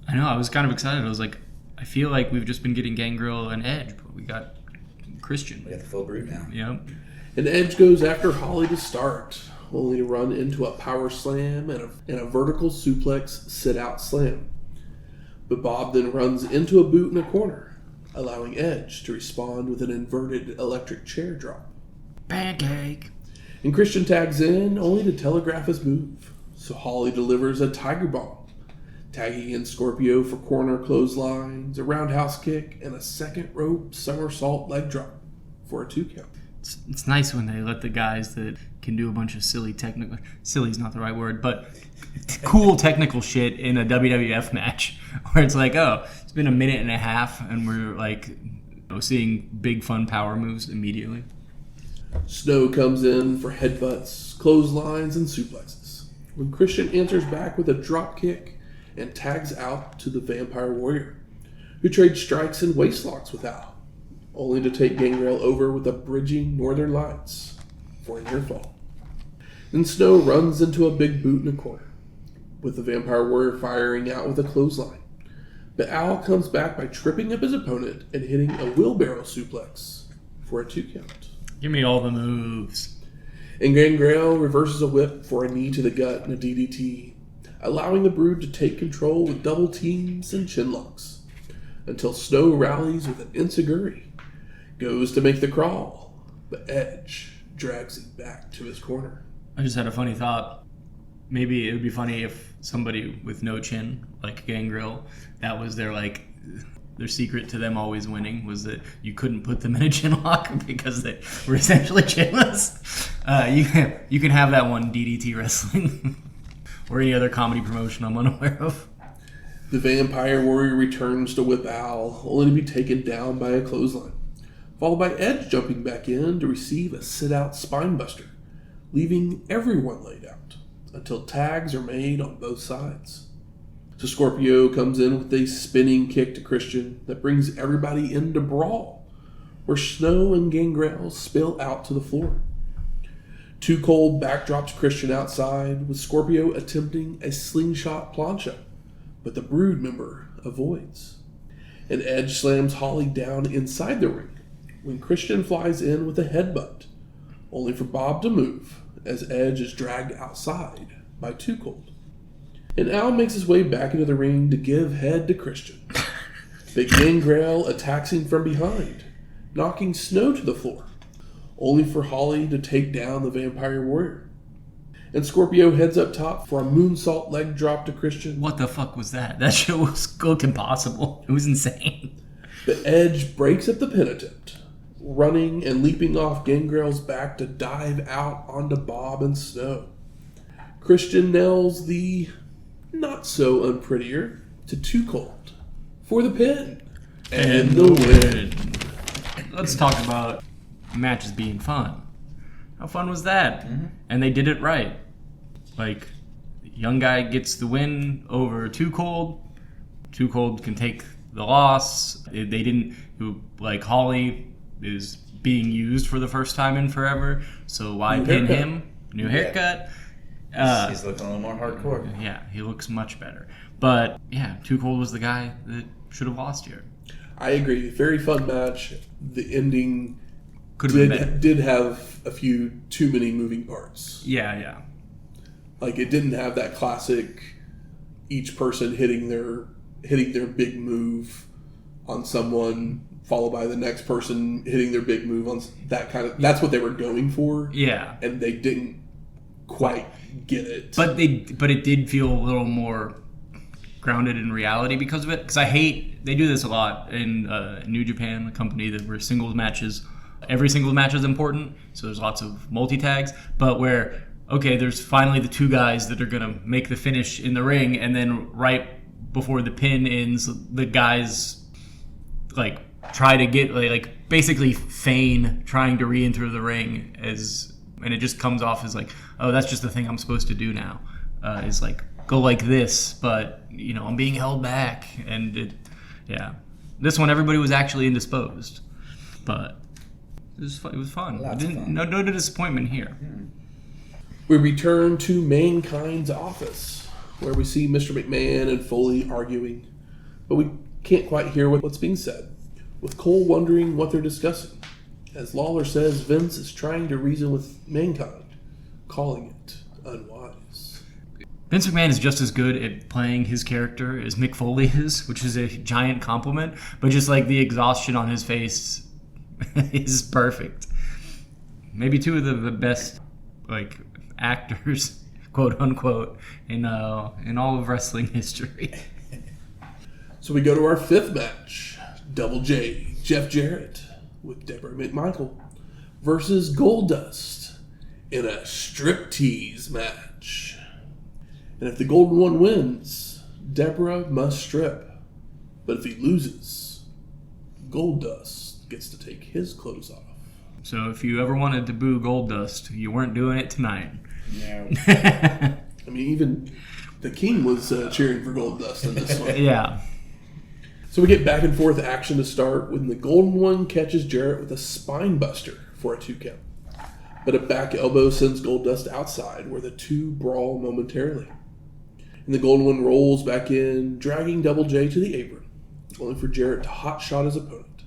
I know, I was kind of excited. I was like, I feel like we've just been getting Gangrel and Edge, but we got Christian. We got the full brood now. Yep. And Edge goes after Holly to start, only to run into a power slam and a vertical suplex sit-out slam. But Bob then runs into a boot in a corner, allowing Edge to respond with an inverted electric chair drop. Pancake. And Christian tags in, only to telegraph his move. So Holly delivers a Tiger Bomb, tagging in Scorpio for corner clotheslines, a roundhouse kick, and a second rope somersault leg drop for a 2 count. It's nice when they let the guys that can do a bunch of silly's not the right word, but cool technical shit in a WWF match, where it's like, oh, it's been a minute and a half and we're like seeing big fun power moves immediately. Snow comes in for headbutts, clotheslines, and suplexes, when Christian answers back with a drop kick and tags out to the Vampire Warrior. who trades strikes and waistlocks with Al, only to take Gangrel over with a bridging Northern Lights for a near fall. Then Snow runs into a big boot in a corner, with the Vampire Warrior firing out with a clothesline. But Al comes back by tripping up his opponent and hitting a wheelbarrow suplex for a 2 count. Give me all the moves. And Gangrel reverses a whip for a knee to the gut and a DDT, allowing the Brood to take control with double teams and chin locks, until Snow rallies with an enziguri, goes to make the crawl, but Edge drags him back to his corner. I just had a funny thought. Maybe it would be funny if somebody with no chin, like Gangrel, that was their secret to them always winning was that you couldn't put them in a chin lock because they were essentially chinless. You can have that one DDT wrestling or any other comedy promotion I'm unaware of. The Vampire Warrior returns to whip Al, only to be taken down by a clothesline, followed by Edge jumping back in to receive a sit-out spinebuster, leaving everyone laid out until tags are made on both sides. So Scorpio comes in with a spinning kick to Christian that brings everybody into brawl, where Snow and Gangrel spill out to the floor. Too Cold backdrops Christian outside, with Scorpio attempting a slingshot plancha, but the Brood member avoids. And Edge slams Holly down inside the ring when Christian flies in with a headbutt, only for Bob to move as Edge is dragged outside by Too Cold. And Al makes his way back into the ring to give head to Christian. But Gangrel attacks him from behind, knocking Snow to the floor, only for Holly to take down the Vampire Warrior. And Scorpio heads up top for a moonsault leg drop to Christian. What the fuck was that? That shit looked impossible. It was insane. But Edge breaks up the pin attempt, running and leaping off Gangrel's back to dive out onto Bob and Snow. Christian nails the not-so-unprettier to Too Cold for the pin. And the win. Let's talk about matches being fun. How fun was that? Mm-hmm. And they did it right. Like, young guy gets the win over Too Cold. Too Cold can take the loss. They didn't... Like, Holly is being used for the first time in forever, so why pin him? New haircut. He's looking a little more hardcore. Yeah, he looks much better. But, yeah, Too Cold was the guy that should have lost here. I agree. Very fun match. The ending did have a few too many moving parts. Yeah. Like, it didn't have that classic each person hitting their big move on someone, followed by the next person hitting their big move on that kind of... That's what they were going for. Yeah. And they didn't quite get it. But it did feel a little more grounded in reality because of it. Because they do this a lot in New Japan, the company that where singles matches, every singles match is important. So there's lots of multi-tags. But where, okay, there's finally the two guys that are going to make the finish in the ring. And then right before the pin ends, the guys like try to get like basically feign trying to re-enter the ring and it just comes off as like, oh, that's just the thing I'm supposed to do now, is like go like this, but I'm being held back, and this one everybody was actually indisposed, but it was fun. No disappointment here. We return to Mankind's office, where we see Mr. McMahon and Foley arguing, but we can't quite hear what's being said, with Cole wondering what they're discussing, as Lawler says Vince is trying to reason with Mankind, calling it unwise. Vince McMahon is just as good at playing his character as Mick Foley is, which is a giant compliment, but just like the exhaustion on his face is perfect. Maybe two of the best like actors, quote unquote, in all of wrestling history. So we go to our fifth match. Double J, Jeff Jarrett, with Debra McMichael versus Goldust in a striptease match. And if the Golden One wins, Debra must strip. But if he loses, Goldust gets to take his clothes off. So if you ever wanted to boo Goldust, you weren't doing it tonight. No. I mean, even the King was cheering for Goldust in this one. Yeah. So we get back and forth action to start when the Golden One catches Jarrett with a spine buster for a 2 count. But a back elbow sends Goldust outside where the two brawl momentarily. And the Golden One rolls back in, dragging Double J to the apron, only for Jarrett to hotshot his opponent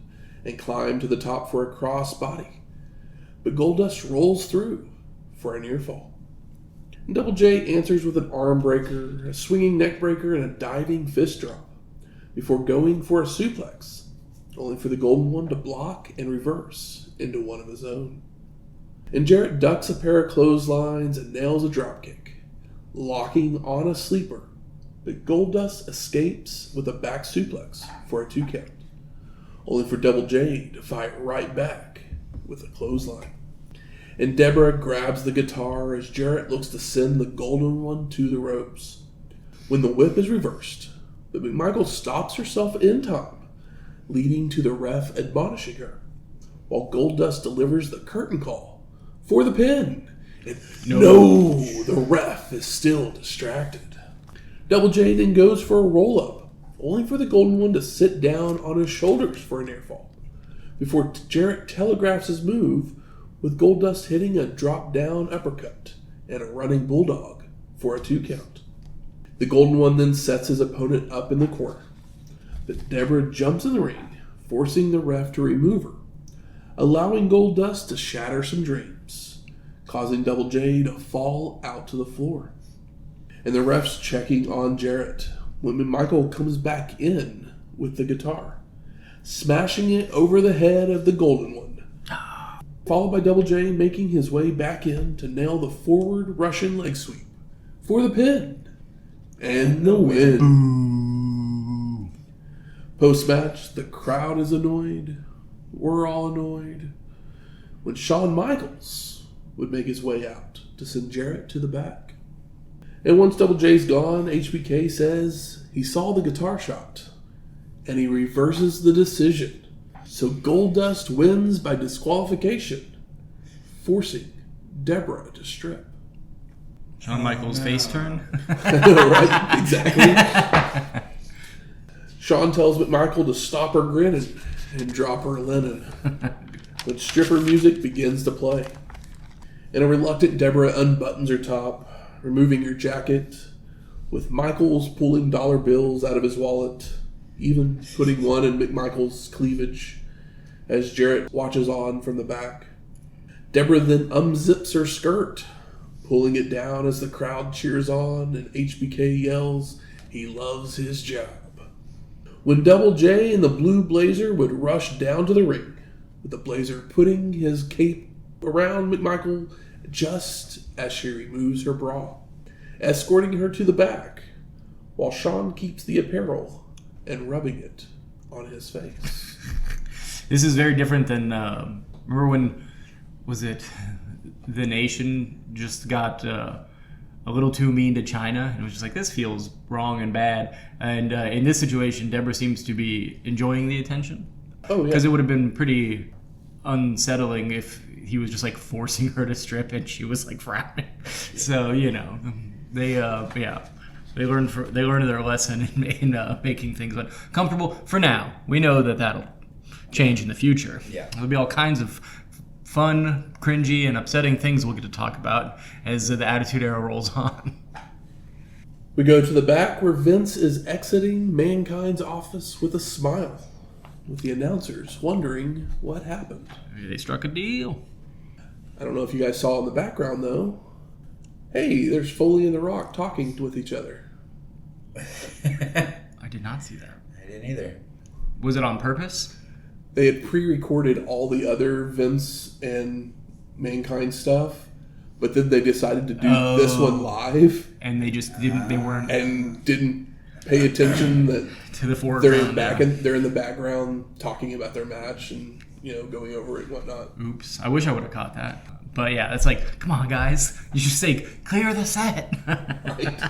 and climb to the top for a cross body. But Goldust rolls through for a near fall. And Double J answers with an arm breaker, a swinging neck breaker, and a diving fist drop before going for a suplex, only for the Golden One to block and reverse into one of his own. And Jarrett ducks a pair of clotheslines and nails a dropkick, locking on a sleeper, but Goldust escapes with a back suplex for a 2 count, only for Double J to fight right back with a clothesline. And Debra grabs the guitar as Jarrett looks to send the Golden One to the ropes, when the whip is reversed, but McMichael stops herself in time, leading to the ref admonishing her, while Goldust delivers the curtain call for the pin. And no, the ref is still distracted. Double J then goes for a roll-up, only for the Golden One to sit down on his shoulders for a near fall, before Jarrett telegraphs his move with Goldust hitting a drop-down uppercut and a running bulldog for a 2 count. The Golden One then sets his opponent up in the corner, but Debra jumps in the ring, forcing the ref to remove her, allowing Goldust to shatter some dreams, causing Double J to fall out to the floor. And the ref's checking on Jarrett when McMichael comes back in with the guitar, smashing it over the head of the Golden One, followed by Double J making his way back in to nail the forward Russian leg sweep for the pin and the win. Post-match, the crowd is annoyed. We're all annoyed. When Shawn Michaels would make his way out to send Jarrett to the back. And once Double J's gone, HBK says he saw the guitar shot, and he reverses the decision. So Goldust wins by disqualification, forcing Debra to strip. Shawn Michaels' face turn? Right, exactly. Shawn tells McMichael to stop her grinning and drop her linen when stripper music begins to play. And a reluctant Debra unbuttons her top, removing her jacket, with Michaels pulling dollar bills out of his wallet, even putting one in McMichael's cleavage, as Jarrett watches on from the back. Debra then unzips her skirt, pulling it down as the crowd cheers on and HBK yells, "He loves his job." When Double J in the blue blazer would rush down to the ring, with the blazer putting his cape around McMichael just as she removes her bra, escorting her to the back, while Shawn keeps the apparel and rubbing it on his face. This is very different than, remember when, was it The Nation just got a little too mean to China, and it was just like, this feels wrong and bad. And in this situation, Debra seems to be enjoying the attention. Oh, yeah. Because it would have been pretty unsettling if he was just like forcing her to strip and she was like frowning. So, you know, they learned their lesson in making things uncomfortable. For now, we know that'll change in the future. Yeah. There'll be all kinds of fun, cringy, and upsetting things we'll get to talk about as the Attitude Era rolls on. We go to the back where Vince is exiting Mankind's office with a smile, with the announcers wondering what happened. Maybe they struck a deal. I don't know if you guys saw in the background, though. Hey, there's Foley and The Rock talking with each other. I did not see that. I didn't either. Was it on purpose? They had pre-recorded all the other Vince and Mankind stuff, but then they decided to do this one live. And they just didn't, they weren't... And didn't pay attention that to the foreground. They're in the background talking about their match and, going over it and whatnot. Oops. I wish I would have caught that. But yeah, it's like, come on, guys. You should say, clear the set. Right.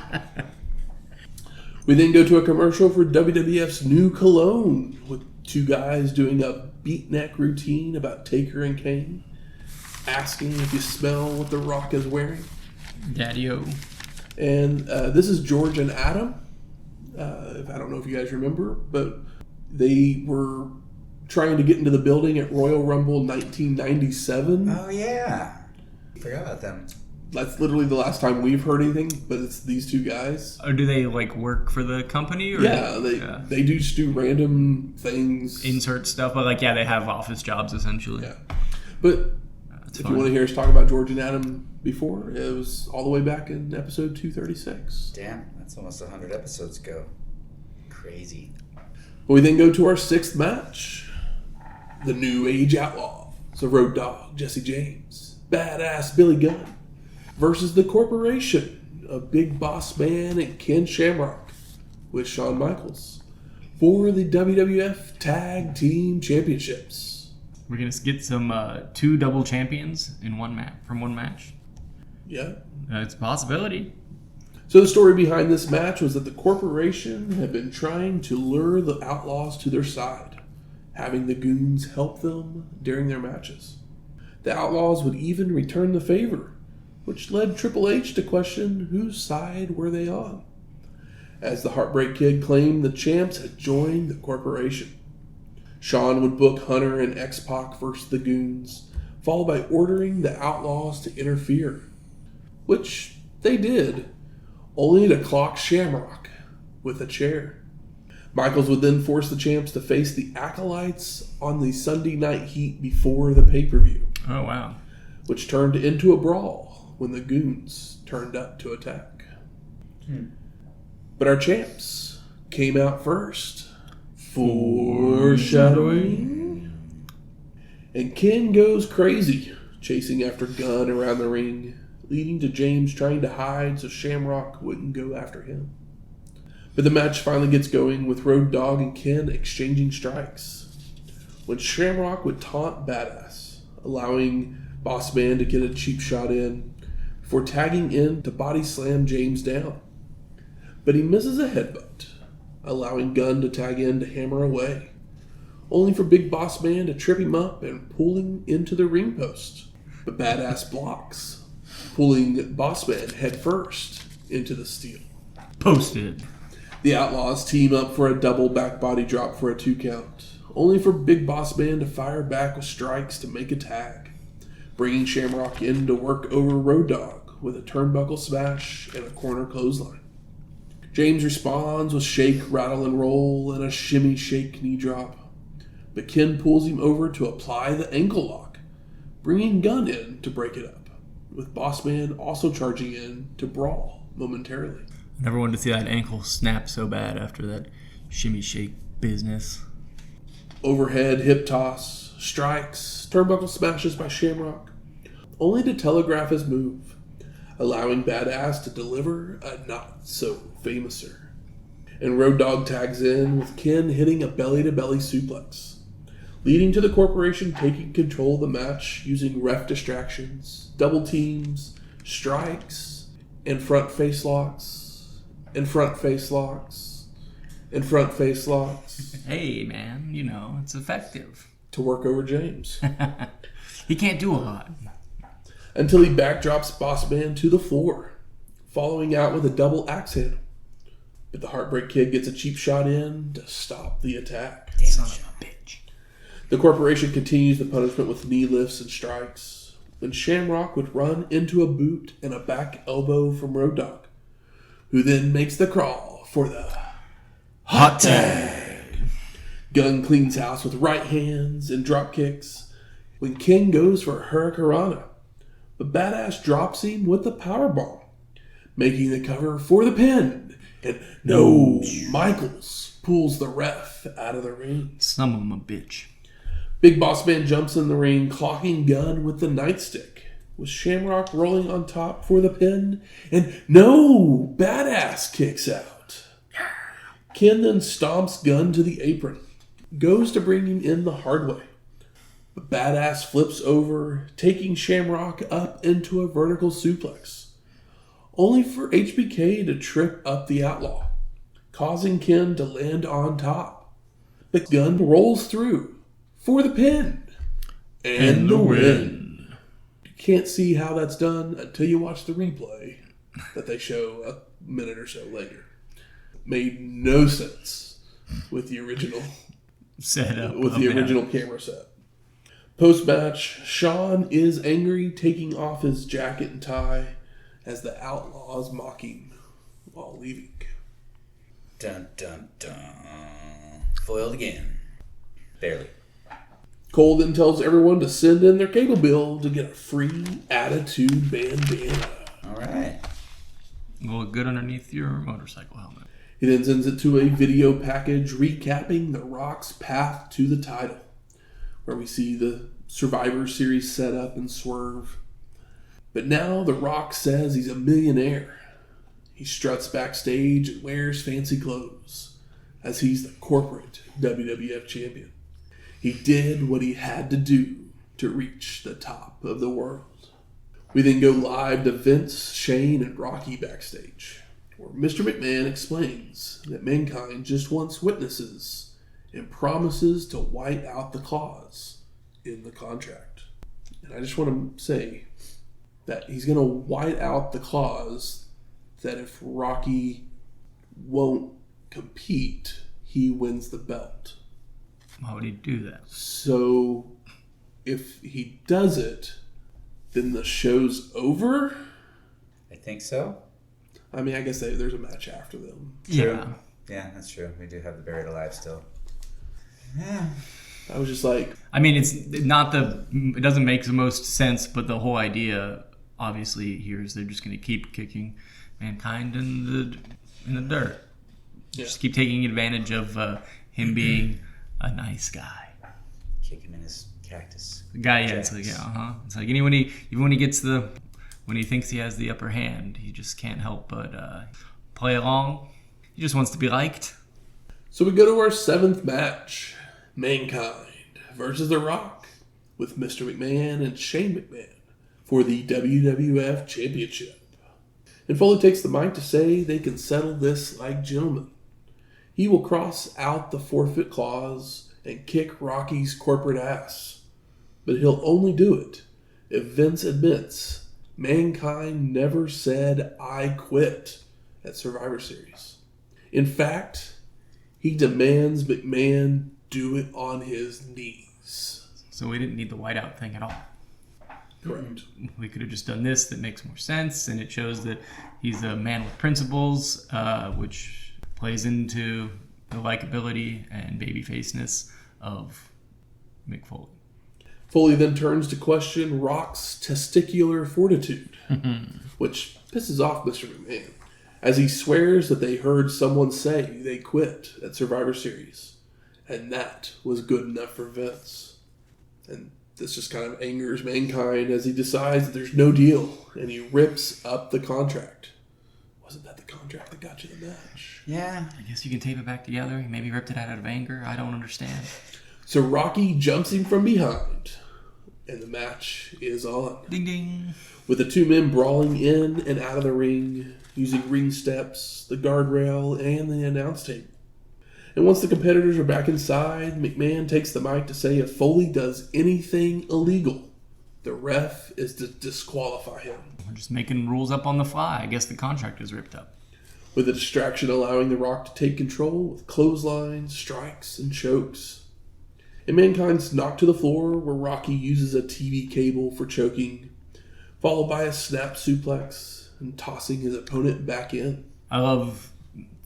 We then go to a commercial for WWF's new cologne, with two guys doing a beatnik routine about Taker and Kane, asking if you smell what The Rock is wearing. Daddy-o. And this is George and Adam. I don't know if you guys remember, but They were trying to get into the building at Royal Rumble 1997. Oh, yeah. I forgot about them. That's literally the last time we've heard anything, but it's these two guys. Or do they like work for the company? Or They do just do random things. Insert stuff, but they have office jobs essentially. Yeah. But That's if fine. you want to hear us talk about George and Adam before, it was all the way back in episode 236. Damn, that's almost 100 episodes ago. Crazy. We then go to our sixth match. The New Age Outlaw. So Road Dogg, Jesse James, Badass Billy Gunn versus the Corporation of Big Boss Man and Ken Shamrock with Shawn Michaels for the WWF Tag Team Championships. We're gonna get some 2 double champions in one match from one match. Yeah. It's a possibility. So the story behind this match was that the Corporation had been trying to lure the Outlaws to their side, having the Goons help them during their matches. The Outlaws would even return the favor, which led Triple H to question whose side were they on, as the Heartbreak Kid claimed the champs had joined the Corporation. Shawn would book Hunter and X-Pac versus the Goons, followed by ordering the Outlaws to interfere, which they did, only to clock Shamrock with a chair. Michaels would then force the champs to face the Acolytes on the Sunday Night Heat before the pay-per-view, Oh wow. which turned into a brawl when the Goons turned up to attack. But our champs came out first. Foreshadowing. And Ken goes crazy, chasing after Gunn around the ring, leading to James trying to hide so Shamrock wouldn't go after him. But the match finally gets going with Road Dogg and Ken exchanging strikes, when Shamrock would taunt Badass, allowing Bossman to get a cheap shot in before tagging in to body slam James down. But he misses a headbutt, allowing Gunn to tag in to hammer away, only for Big Boss Man to trip him up and pull him into the ring post. But Badass blocks, pulling Boss Man head first into the steel. Posted. The Outlaws team up for a double back body drop for a 2 count, only for Big Boss Man to fire back with strikes to make a tag, bringing Shamrock in to work over Road Dogg with a turnbuckle smash and a corner clothesline. James responds with shake, rattle, and roll and a shimmy, shake, knee drop, but Ken pulls him over to apply the ankle lock, bringing Gunn in to break it up, with Bossman also charging in to brawl momentarily. Never wanted to see that ankle snap so bad after that shimmy shake business. Overhead hip toss, strikes, turnbuckle smashes by Shamrock, only to telegraph his move, allowing Badass to deliver a not-so-famouser. And Road Dogg tags in with Ken hitting a belly-to-belly suplex, leading to the Corporation taking control of the match using ref distractions, double teams, strikes, and front face locks, and front face locks, and front face locks. Hey man, it's effective. To work over James. He can't do a lot. Until he backdrops Bossman to the floor, following out with a double axe handle. But the Heartbreak Kid gets a cheap shot in to stop the attack. Damn son of a bitch. The Corporation continues the punishment with knee lifts and strikes, when Shamrock would run into a boot and a back elbow from Road Dogg, who then makes the crawl for the hot tag. Gunn cleans house with right hands and drop kicks, when Ken goes for a Hurricanrana, but Badass drops him with the powerbomb, making the cover for the pin. And no, Michaels pulls the ref out of the ring. Some of them a bitch. Big Boss Man jumps in the ring, clocking Gunn with the nightstick, with Shamrock rolling on top for the pin. And no, Badass kicks out. Ken then stomps Gunn to the apron, goes to bring him in the hard way. But Badass flips over, taking Shamrock up into a vertical suplex, only for HBK to trip up the Outlaw, causing Ken to land on top. But Gunn rolls through for the pin and the win. You can't see how that's done until you watch the replay that they show a minute or so later. Made no sense with the original set up with the original camera set. Post-match, Shawn is angry, taking off his jacket and tie as the Outlaws mock him while leaving. Dun, dun, dun. Foiled again. Barely. Cole then tells everyone to send in their cable bill to get a free Attitude bandana. All right. Will look good underneath your motorcycle helmet. He then sends it to a video package recapping The Rock's path to the title, where we see the Survivor Series setup and swerve. But now The Rock says he's a millionaire. He struts backstage and wears fancy clothes, as he's the corporate WWF champion. He did what he had to do to reach the top of the world. We then go live to Vince, Shane, and Rocky backstage, where Mr. McMahon explains that Mankind just wants witnesses and promises to white out the clause in the contract. And I just want to say that he's going to white out the clause that if Rocky won't compete, he wins the belt. Why would he do that? So if he does it, then the show's over? I think so. I mean, I guess there's a match after them. Yeah. Yeah, that's true. We do have the Buried Alive still. Yeah. I was just like... I mean, it doesn't make the most sense, but the whole idea, obviously, here is they're just going to keep kicking Mankind in the dirt. Yeah. Just keep taking advantage of him being a nice guy. Kick him in his cactus. The guy, yeah, it's like, It's like even when he thinks he has the upper hand, he just can't help but play along. He just wants to be liked. So we go to our 7th match. Mankind versus The Rock with Mr. McMahon and Shane McMahon for the WWF Championship. And Foley takes the mic to say they can settle this like gentlemen. He will cross out the forfeit clause and kick Rocky's corporate ass. But he'll only do it if Vince admits Mankind never said "I quit" at Survivor Series. In fact, he demands McMahon do it on his knees. So we didn't need the whiteout thing at all. Correct. We could have just done this. That makes more sense, and it shows that he's a man with principles, which plays into the likability and babyfaceness of Mick Foley. Foley then turns to question Rock's testicular fortitude, which pisses off Mr. McMahon, as he swears that they heard someone say they quit at Survivor Series, and that was good enough for Vince. And this just kind of angers Mankind as he decides that there's no deal, and he rips up the contract. Wasn't that the contract that got you the match? Yeah. I guess you can tape it back together. He maybe ripped it out of anger. I don't understand. So Rocky jumps him from behind, and the match is on. Ding ding. With the two men brawling in and out of the ring, using ring steps, the guardrail, and the announce table. And once the competitors are back inside, McMahon takes the mic to say if Foley does anything illegal, the ref is to disqualify him. We're just making rules up on the fly. I guess the contract is ripped up. With the distraction allowing The Rock to take control with clotheslines, strikes, and chokes. And Mankind's knocked to the floor where Rocky uses a TV cable for choking, followed by a snap suplex and tossing his opponent back in. I love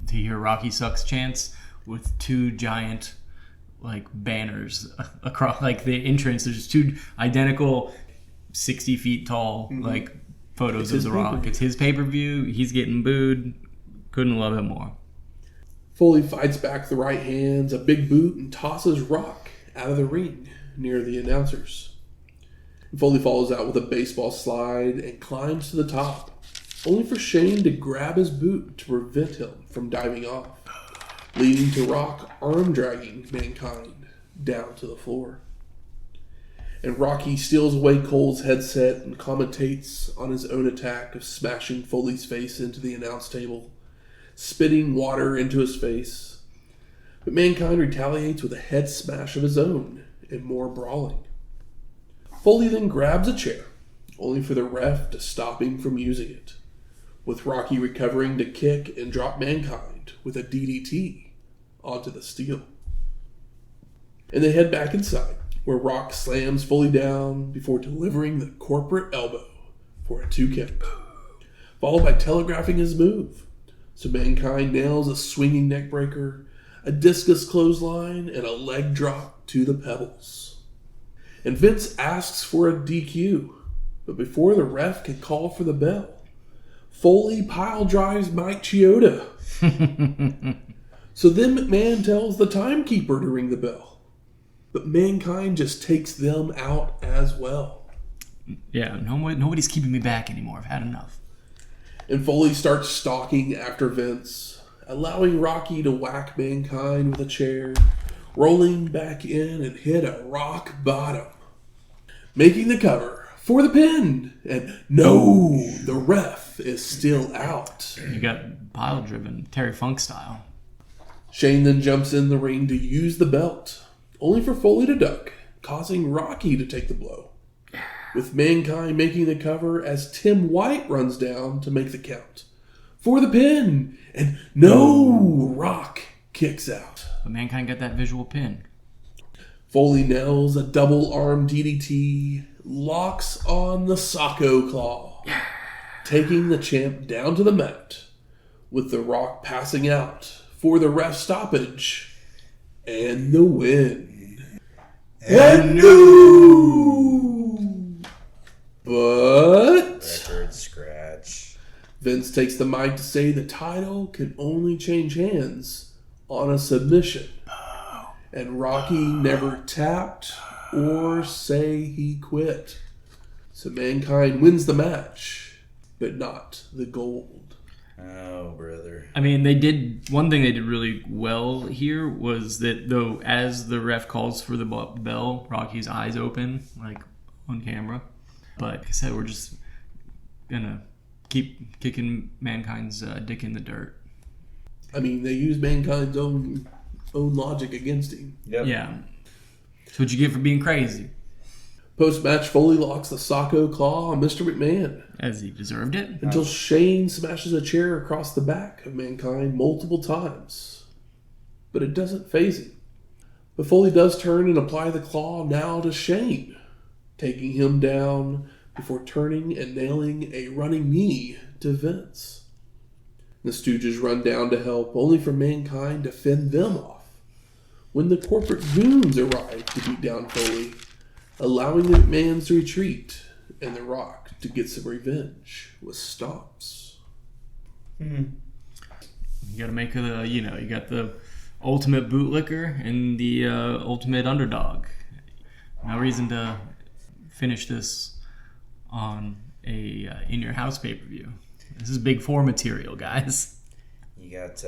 to hear Rocky Sucks chants with two giant banners across the entrance. There's just two identical 60 feet tall photos of The Rock. It's his pay-per-view. He's getting booed. Couldn't love it more. Foley fights back the right hands, a big boot, and tosses Rock out of the ring near the announcers. Foley follows out with a baseball slide and climbs to the top, only for Shane to grab his boot to prevent him from diving off, leading to Rock arm-dragging Mankind down to the floor. And Rocky steals away Cole's headset and commentates on his own attack of smashing Foley's face into the announce table, spitting water into his face. But Mankind retaliates with a head smash of his own and more brawling. Foley then grabs a chair, only for the ref to stop him from using it, with Rocky recovering to kick and drop Mankind with a DDT onto the steel. And they head back inside, where Rock slams Foley down before delivering the corporate elbow for a 2 count, followed by telegraphing his move. So Mankind nails a swinging neckbreaker, a discus clothesline, and a leg drop to the pebbles. And Vince asks for a DQ, but before the ref can call for the bell, Foley pile drives Mike Chioda. So then McMahon tells the timekeeper to ring the bell, but Mankind just takes them out as well. Yeah, nobody's keeping me back anymore. I've had enough. And Foley starts stalking after Vince, allowing Rocky to whack Mankind with a chair, rolling back in and hit a rock bottom, making the cover for the pin. And no, the ref is still out. You got pile driven, Terry Funk style. Shane then jumps in the ring to use the belt, only for Foley to duck, causing Rocky to take the blow, with Mankind making the cover as Tim White runs down to make the count for the pin. And no, Rock kicks out. But Mankind got that visual pin. Foley nails a double arm DDT, locks on the Socko Claw, taking the champ down to the mat, with the Rock passing out for the ref stoppage and the win. And no! But Record scratch. Vince takes the mic to say the title can only change hands on a submission. And Rocky never tapped or say he quit. So Mankind wins the match, but not the gold. Oh, brother. I mean, one thing they did really well here was that, though, as the ref calls for the bell, Rocky's eyes open, like, on camera. But like I said, we're just gonna keep kicking Mankind's dick in the dirt. I mean, they use Mankind's own logic against him. Yep. Yeah. That's what you get for being crazy. Post-match, Foley locks the Socko Claw on Mr. McMahon. As he deserved it. Until Shane smashes a chair across the back of Mankind multiple times. But it doesn't faze him. But Foley does turn and apply the claw now to Shane, taking him down before turning and nailing a running knee to Vince. The Stooges run down to help, only for Mankind to fend them off, when the corporate goons arrive to beat down Foley, allowing the McMahons to retreat and The Rock to get some revenge with stomps. You gotta make you got the ultimate bootlicker and the ultimate underdog. No reason to finish this on a in your house pay-per-view. This is Big Four material, guys. You got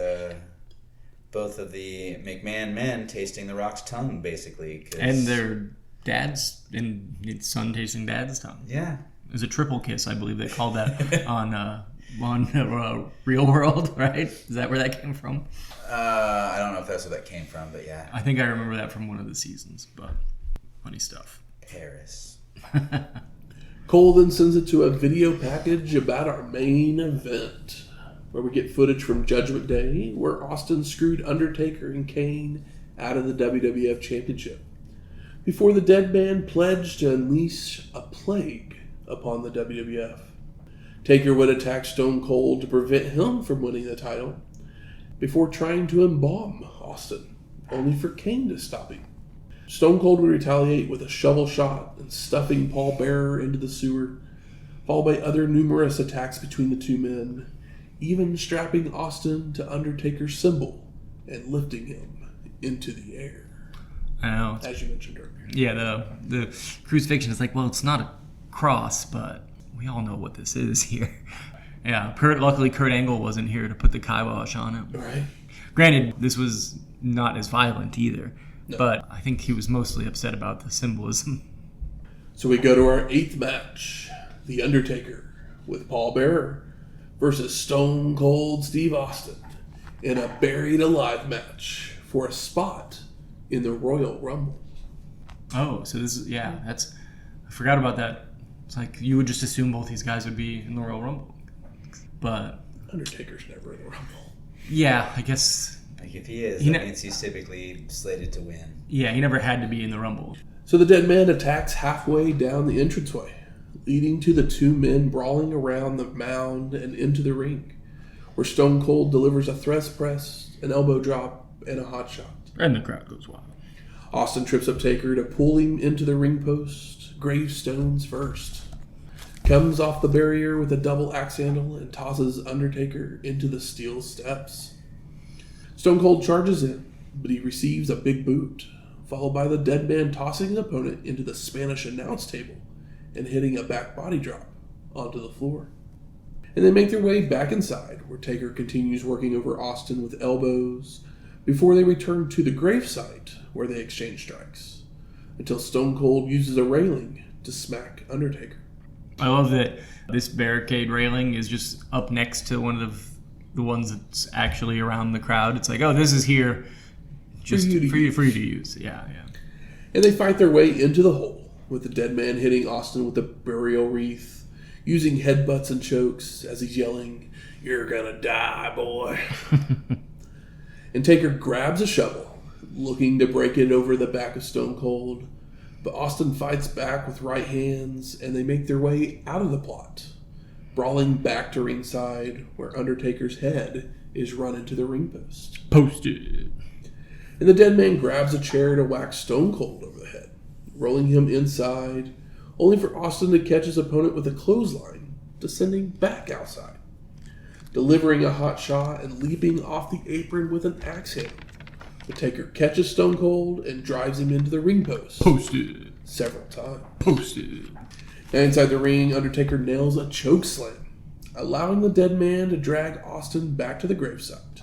both of the McMahon men tasting the Rock's tongue, basically. And their dad's and his son tasting dad's tongue. Yeah. It was a triple kiss, I believe they called that on Real World, right? Is that where that came from? I don't know if that's where that came from, but yeah. I think I remember that from one of the seasons, but funny stuff. Paris. Cole then sends it to a video package about our main event, where we get footage from Judgment Day, where Austin screwed Undertaker and Kane out of the WWF Championship, before the dead man pledged to unleash a plague upon the WWF. Taker would attack Stone Cold to prevent him from winning the title, before trying to embalm Austin, only for Kane to stop him. Stone Cold would retaliate with a shovel shot and stuffing Paul Bearer into the sewer, followed by other numerous attacks between the two men, even strapping Austin to Undertaker's symbol and lifting him into the air. I know. As you mentioned earlier. Yeah, the crucifixion is like, well, it's not a cross, but we all know what this is here. Yeah, luckily Kurt Angle wasn't here to put the kibosh on it. Right. Granted, this was not as violent either, no. But I think he was mostly upset about the symbolism. So we go to our 8th match, The Undertaker, with Paul Bearer versus Stone Cold Steve Austin in a buried alive match for a spot in the Royal Rumble. Oh, so this is, I forgot about that. It's like you would just assume both these guys would be in the Royal Rumble. But Undertaker's never in the Rumble. Yeah, I guess Like if he is, that means he's typically slated to win. Yeah, he never had to be in the Rumble. So the dead man attacks halfway down the entranceway, leading to the two men brawling around the mound and into the ring, where Stone Cold delivers a thrust press, an elbow drop, and a hot shot. And the crowd goes wild. Austin trips up Taker to pull him into the ring post, gravestones first. Comes off the barrier with a double axe handle and tosses Undertaker into the steel steps. Stone Cold charges in, but he receives a big boot, followed by the dead man tossing his opponent into the Spanish announce table and hitting a back body drop onto the floor. And they make their way back inside, where Taker continues working over Austin with elbows before they return to the gravesite, where they exchange strikes, until Stone Cold uses a railing to smack Undertaker. I love that this barricade railing is just up next to one of the ones that's actually around the crowd. It's like, oh, this is here just for you to use. Yeah. And they fight their way into the hole, with the dead man hitting Austin with the burial wreath, using headbutts and chokes as he's yelling, "You're gonna die, boy." And Taker grabs a shovel, looking to break it over the back of Stone Cold, but Austin fights back with right hands, and they make their way out of the plot, brawling back to ringside, where Undertaker's head is run into the ring post. Posted. And the dead man grabs a chair to whack Stone Cold over the head, rolling him inside, only for Austin to catch his opponent with a clothesline, descending back outside, delivering a hot shot and leaping off the apron with an axe handle. The Taker catches Stone Cold and drives him into the ring post. Posted. Several times. Posted. And inside the ring, Undertaker nails a choke slam, allowing the dead man to drag Austin back to the gravesite,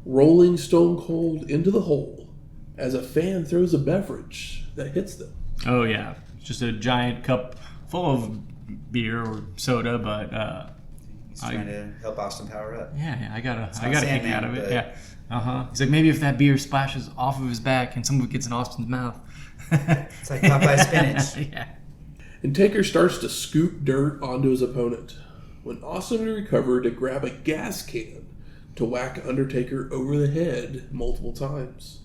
rolling Stone Cold into the hole as a fan throws a beverage that hits them. Oh, yeah. It's just a giant cup full of beer or soda, but... He's trying to help Austin power up. Yeah, I got a kick out of it. Yeah. He's like, maybe if that beer splashes off of his back and some of it gets in Austin's mouth. It's like Popeye spinach. Yeah. And Taker starts to scoop dirt onto his opponent, when Austin will recover to grab a gas can to whack Undertaker over the head multiple times,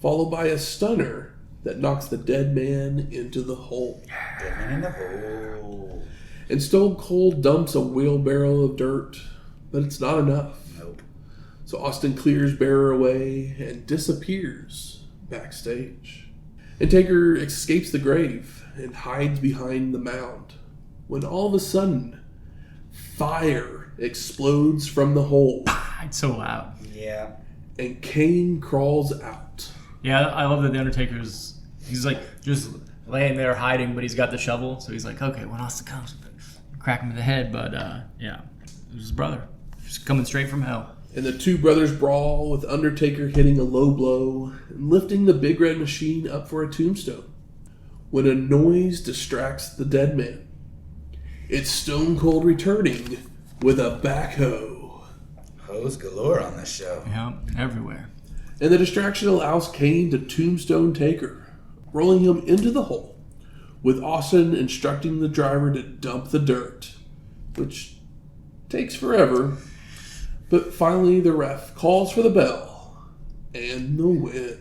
followed by a stunner that knocks the dead man into the hole. Dead man in the hole. And Stone Cold dumps a wheelbarrow of dirt, but it's not enough. Nope. So Austin clears Bearer away and disappears backstage. And Taker escapes the grave and hides behind the mound, when all of a sudden, fire explodes from the hole. It's so loud. Yeah. And Kane crawls out. Yeah, I love that the Undertaker's... He's like just laying there hiding, but he's got the shovel. So he's like, okay, when Austin comes, crack him in the head. But yeah, it was his brother. Just coming straight from hell. And the two brothers brawl, with Undertaker hitting a low blow and lifting the Big Red Machine up for a tombstone, when a noise distracts the dead man. It's Stone Cold returning with a backhoe. Hoes galore on this show. Yeah, everywhere. And the distraction allows Kane to tombstone Taker, rolling him into the hole, with Austin instructing the driver to dump the dirt, which takes forever. But finally the ref calls for the bell and the win.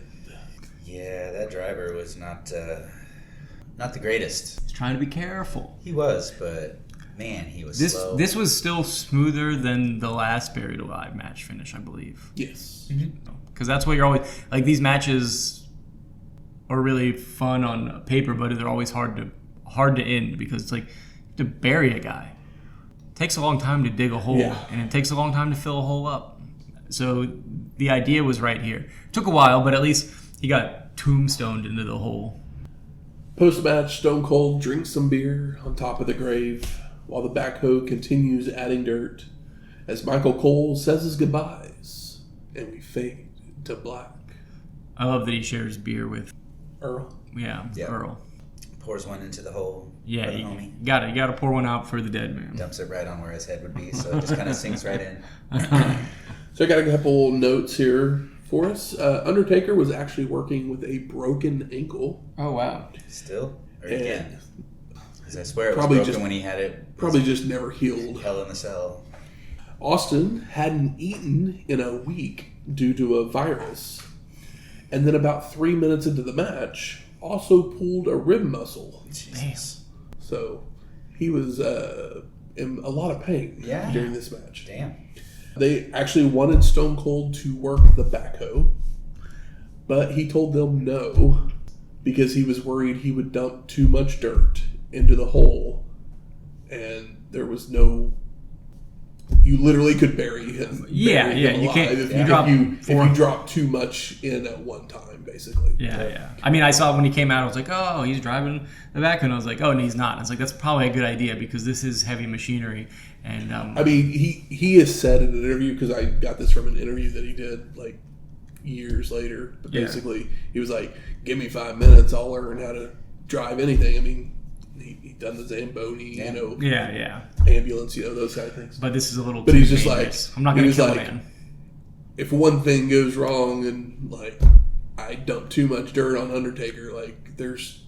Yeah, that driver was not the greatest. He's trying to be careful. He was, but man, he was slow. This was still smoother than the last Buried Alive match finish, I believe. Yes. Because that's what you're always... Like, these matches are really fun on paper, but they're always hard to end, because it's like, to bury a guy. It takes a long time to dig a hole, and it takes a long time to fill a hole up. So the idea was right here. It took a while, but at least he got tombstoned into the hole. Post-match, Stone Cold drinks some beer on top of the grave, while the backhoe continues adding dirt, as Michael Cole says his goodbyes, and we fade to black. I love that he shares beer with Earl. Yeah, yep. Earl. Pours one into the hole. Yeah, you gotta pour one out for the dead man. Dumps it right on where his head would be, so it just kind of sinks right in. So I got a couple notes here for us. Undertaker was actually working with a broken ankle. Oh, wow. Still? Or again? Because I swear it was broken when he had it. Probably just never healed. Hell in the Cell. Austin hadn't eaten in a week due to a virus. And then about 3 minutes into the match, also pulled a rib muscle. Jesus. So he was in a lot of pain during this match. Damn. They actually wanted Stone Cold to work the backhoe, but he told them no because he was worried he would dump too much dirt into the hole, and there was no... You literally could bury him. You can't. If you drop too much in at one time, basically. Yeah. I mean, I saw when he came out, I was like, oh, he's driving the back, and I was like, oh, and he's not. I was like, that's probably a good idea because this is heavy machinery. And I mean, he has said in an interview, because I got this from an interview that he did like years later. But basically, he was like, "Give me 5 minutes, I'll learn how to drive anything." I mean, he done the Zamboni, ambulance, those kind of things. But this is a little. But he's just like, I'm not going to kill a man. If one thing goes wrong and like I dump too much dirt on Undertaker, like there's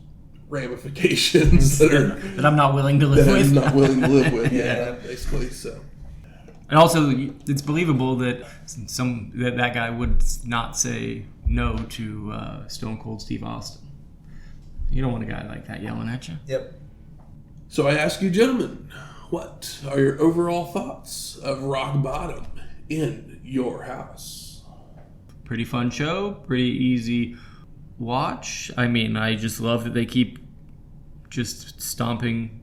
ramifications that I'm not willing to live with. I'm not willing to live with. Basically. So. And also, it's believable that that guy would not say no to Stone Cold Steve Austin. You don't want a guy like that yelling at you. Yep. So I ask you, gentlemen, what are your overall thoughts of Rock Bottom in your house? Pretty fun show. Pretty easy watch. I mean, I just love that they keep just stomping.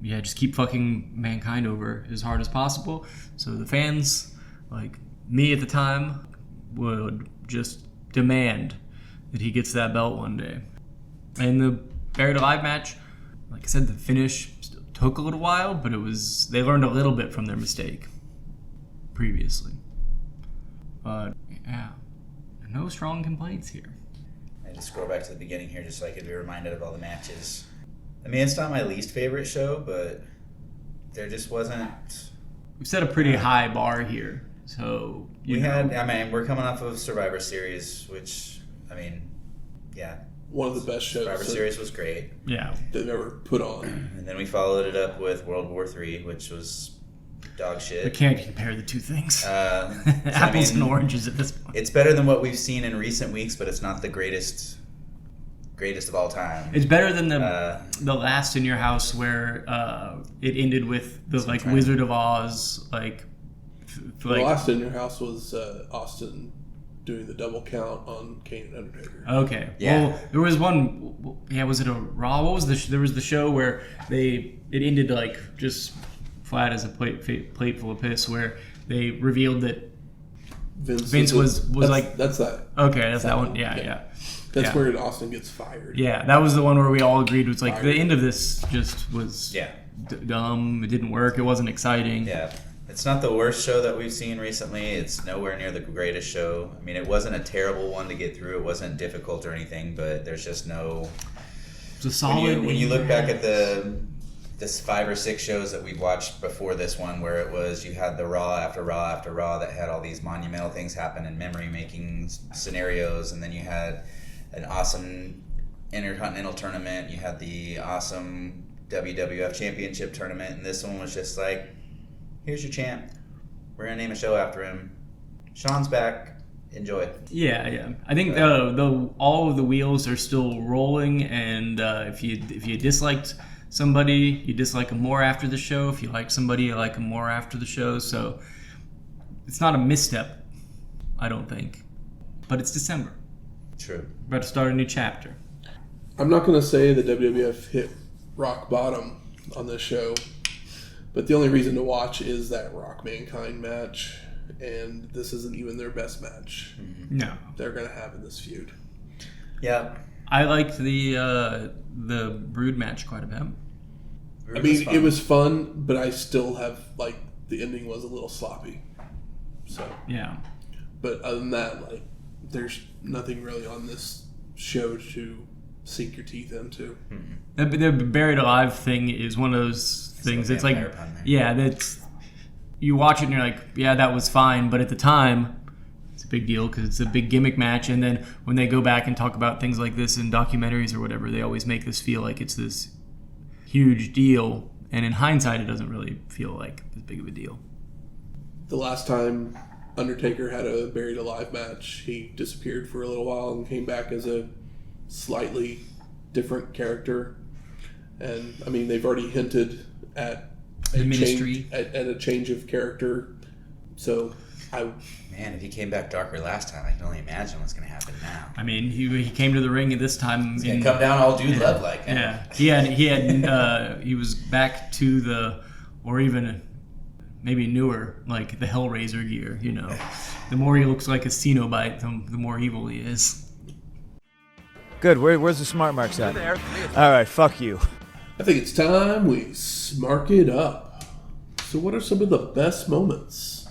Yeah, just keep fucking Mankind over as hard as possible. So the fans, like me at the time, would just demand that he gets that belt one day. And the Buried Alive match, like I said, the finish still took a little while, but they learned a little bit from their mistake previously. But yeah, no strong complaints here. I just scroll back to the beginning here just so I could be reminded of all the matches. I mean, it's not my least favorite show, but there just wasn't... We've set a pretty high bar here, so... we're coming off of Survivor Series, which, I mean, yeah. One of the best shows. Survivor Series was great. Yeah. They've ever put on. And then we followed it up with World War III, which was dog shit. I can't compare the two things. Apples and oranges at this point. It's better than what we've seen in recent weeks, but it's not the greatest of all time. It's better than the last in your house where it ended with the like Wizard of Oz the last in your house was Austin doing the double count on Kane and Undertaker. Okay. Yeah. Well, there was one. Yeah, was it a Raw? What was there was the show where it ended like just flat as a plate full of piss, where they revealed that Vince was like that's that. Okay, that's that one. Yeah. That's where Austin gets fired. Yeah, that was the one where we all agreed was like the end of this just was dumb. It didn't work. It wasn't exciting. Yeah. It's not the worst show that we've seen recently. It's nowhere near the greatest show. I mean, it wasn't a terrible one to get through. It wasn't difficult or anything, but there's just no... It's a solid... When you look back at this 5 or 6 shows that we've watched before this one, where it was you had the Raw after Raw after Raw that had all these monumental things happen in memory-making scenarios, and then you had an awesome Intercontinental tournament, you had the awesome WWF Championship tournament, and this one was just like... Here's your champ. We're gonna name a show after him. Shawn's back. Enjoy. Yeah. I think all of the wheels are still rolling, and if you disliked somebody, you dislike them more after the show. If you like somebody, you like them more after the show. So it's not a misstep, I don't think. But it's December. True. We're about to start a new chapter. I'm not gonna say the WWF hit rock bottom on this show. But the only reason to watch is that Rock Mankind match, and this isn't even their best match. No, they're gonna have in this feud. Yeah, I liked the Brood match quite a bit. It was fun, but I still have the ending was a little sloppy. So yeah, but other than that, there's nothing really on this show to sink your teeth into. The Buried Alive thing is one of those things. It's like, that's you watch it and you're like, yeah, that was fine, but at the time, it's a big deal because it's a big gimmick match. And then when they go back and talk about things like this in documentaries or whatever, they always make this feel like it's this huge deal. And in hindsight, it doesn't really feel like as big of a deal. The last time Undertaker had a Buried Alive match. He disappeared for a little while and came back as a slightly different character. And, I mean, they've already hinted at the ministry. At a change of character. So, Man, if he came back darker last time, I can only imagine what's going to happen now. I mean, he came to the ring this time. He's going to come down all dude love like. Yeah, he was back to the, or even maybe newer, like the Hellraiser gear. You know, the more he looks like a Cenobite, the more evil he is. Good. Where's the smart marks at? There. All right. Fuck you. I think it's time we smark it up. So, what are some of the best moments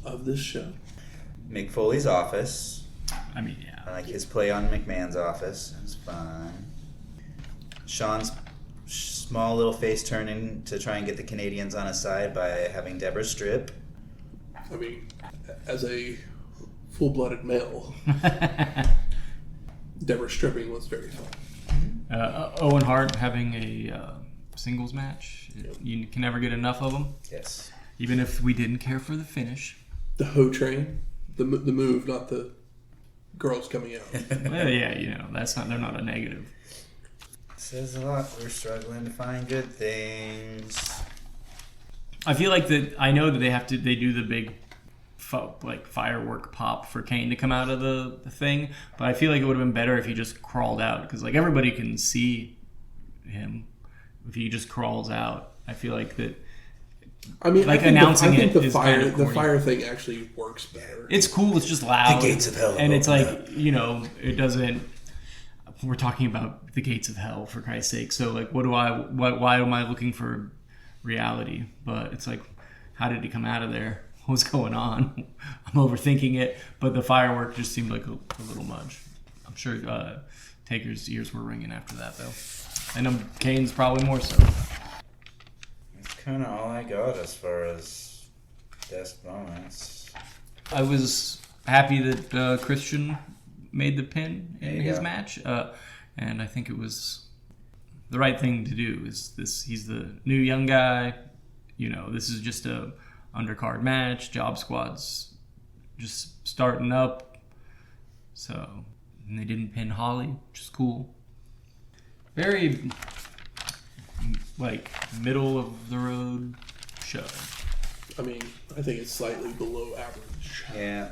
of this show? Mick Foley's office. I mean, yeah. I like his play on McMahon's office. It's fun. Sean's small little face turning to try and get the Canadians on his side by having Debra strip. I mean, as a full-blooded male, Debra stripping was very fun. Owen Hart having a singles match. You can never get enough of them. Yes. Even if we didn't care for the finish. The hoe train, the move, not the girls coming out. Well, yeah, you know, they're not a negative. Says a lot. We're struggling to find good things. I feel like I know that they do the big firework pop for Kane to come out of the thing, but I feel like it would have been better if he just crawled out, because like everybody can see him if he just crawls out. I feel like that. I mean, like announcing I think the fire thing actually works better. It's cool. It's just loud. The gates of hell. And it's like, you know, it doesn't. We're talking about the gates of hell, for Christ's sake. So like, why am I looking for reality? But it's like, how did he come out of there? What's going on? I'm overthinking it. But the firework just seemed like a little much. I'm sure Taker's ears were ringing after that, though. And Kane's probably more so. Kind of all I got as far as best moments. I was happy that Christian made the pin in his match, and I think it was the right thing to do. He's the new young guy. You know, this is just a undercard match. Job Squad's just starting up, and they didn't pin Holly, which is cool. Very like middle of the road show. I mean, I think it's slightly below average. Yeah,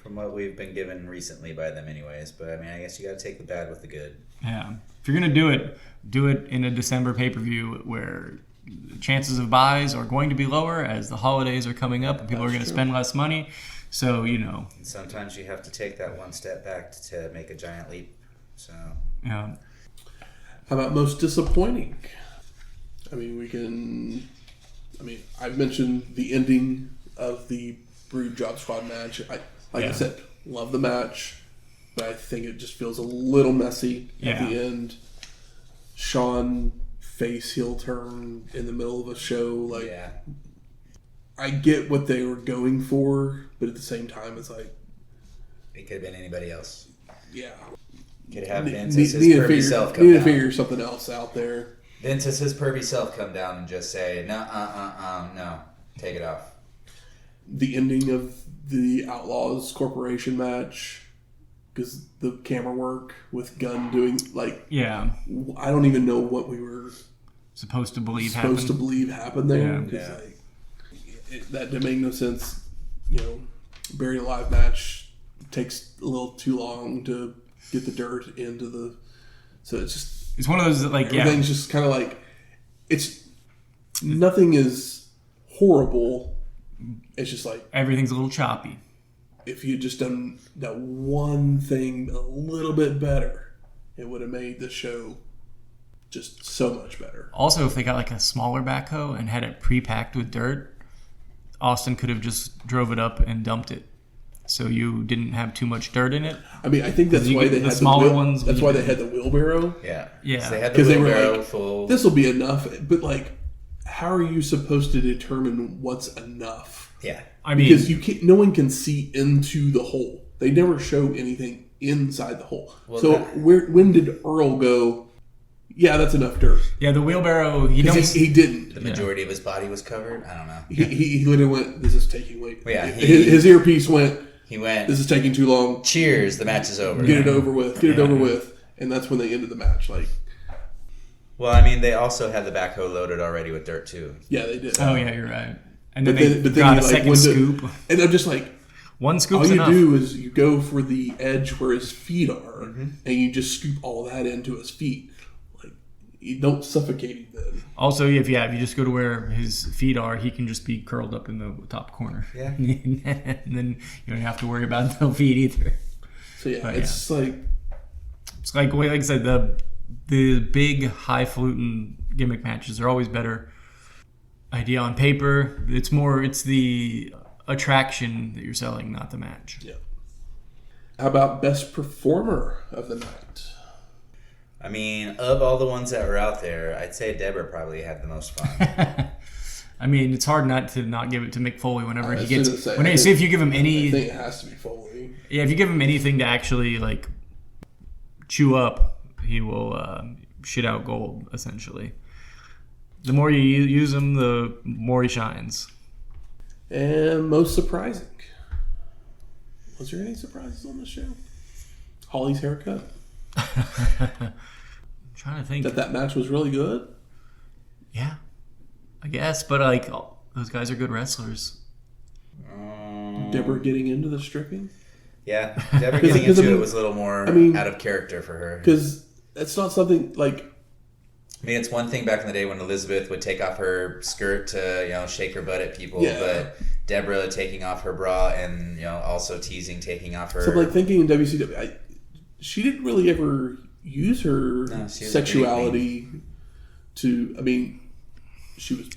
from what we've been given recently by them anyways. But I mean, I guess you got to take the bad with the good. Yeah. If you're going to do it in a December pay-per-view where the chances of buys are going to be lower as the holidays are coming up and people are going to spend less money. So, you know. And sometimes you have to take that one step back to make a giant leap. So. Yeah. How about most disappointing? I've mentioned the ending of the Brood Job Squad match. I said, love the match, but I think it just feels a little messy at the end. Shawn face heel turn in the middle of a show. I get what they were going for, but at the same time, it's like it could have been anybody else. Yeah. Could have Vince as his pervy self come down. Need to figure something else out there. Vince as his pervy self come down and just say, no, take it off. The ending of the Outlaws Corporation match, because the camera work with Gunn doing, I don't even know what we were supposed to believe happened there. That didn't make no sense. You know, Buried Alive match takes a little too long to get the dirt into the... So it's one of those everything's just kind of nothing is horrible. It's just like everything's a little choppy. If you'd just done that one thing a little bit better, it would have made the show just so much better. Also, if they got a smaller backhoe and had it pre-packed with dirt, Austin could have just drove it up and dumped it, so you didn't have too much dirt in it. I mean, I think that's why they had the smaller ones. That's why they had the wheelbarrow. Yeah. So they had the wheelbarrow full. This will be enough, but how are you supposed to determine what's enough? Yeah, I mean, because no one can see into the hole. They never show anything inside the hole. Well, so when did Earl go? Yeah, that's enough dirt. Yeah, the wheelbarrow. He didn't. The majority of his body was covered. I don't know. He literally went. This is taking way. Yeah, his earpiece went. He went. This is taking too long. Cheers! The match is over. Get it over with. Get it over with. And that's when they ended the match. Like. Well, I mean, they also had the backhoe loaded already with dirt too. Yeah, they did. Oh yeah, you're right. And then they got a second scoop. And I'm just like, one scoop. All you enough. do is you go for the edge where his feet are, and you just scoop all that into his feet. Like you don't suffocate him then. Also, if you just go to where his feet are, he can just be curled up in the top corner. Yeah. And then you don't have to worry about no feet either. So yeah, But, it's like like I said, the big highfalutin gimmick matches are always better. Idea on paper, it's the attraction that you're selling, not the match. Yeah. How about best performer of the night? I mean, of all the ones that were out there, I'd say Debra probably had the most fun. I mean, it's hard not to give it to Mick Foley whenever he gets. Say, if you give him any, I think it has to be Foley. Yeah, if you give him anything to actually like chew up, he will shit out gold. Essentially, the more you use him, the more he shines. And most surprising. Was there any surprises on the show? Holly's haircut. I'm trying to think. That match was really good? Yeah, I guess. But like, those guys are good wrestlers. Debra getting into the stripping? Yeah, Debra getting into it was a little more out of character for her. Because it's not something like... I mean, it's one thing back in the day when Elizabeth would take off her skirt to, shake her butt at people, but Debra taking off her bra and, also teasing, taking off her... So, like, thinking in WCW, she didn't really ever use her sexuality to... I mean, she was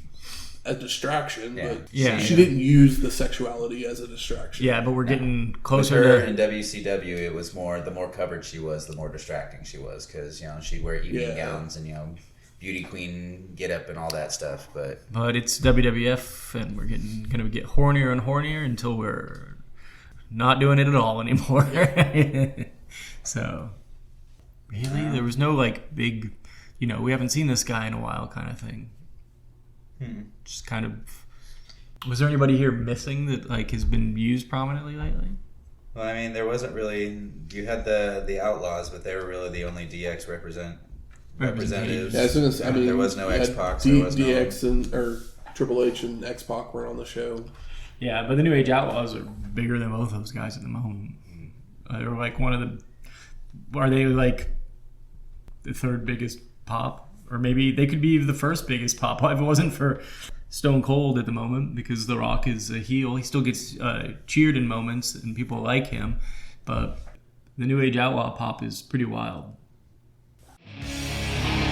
a distraction, but she didn't use the sexuality as a distraction. Yeah, but we're getting closer With her to... in WCW, it was more... The more covered she was, the more distracting she was, because, she'd wear evening gowns and, beauty queen get up and all that stuff, but it's WWF and we're gonna get hornier and hornier until we're not doing it at all anymore. So really, there was no like big, we haven't seen this guy in a while kind of thing. Just kind of. Was there anybody here missing that like has been used prominently lately? Well, I mean, there wasn't really. You had the Outlaws, but they were really the only DX representatives. Yeah, there was no X-Pac. DX or Triple H and X-Pac were on the show. Yeah, but the New Age Outlaws are bigger than both those guys at the moment. They're like one of the... Are they like the third biggest pop? Or maybe they could be the first biggest pop if it wasn't for Stone Cold at the moment, because The Rock is a heel. He still gets cheered in moments and people like him. But the New Age Outlaw pop is pretty wild.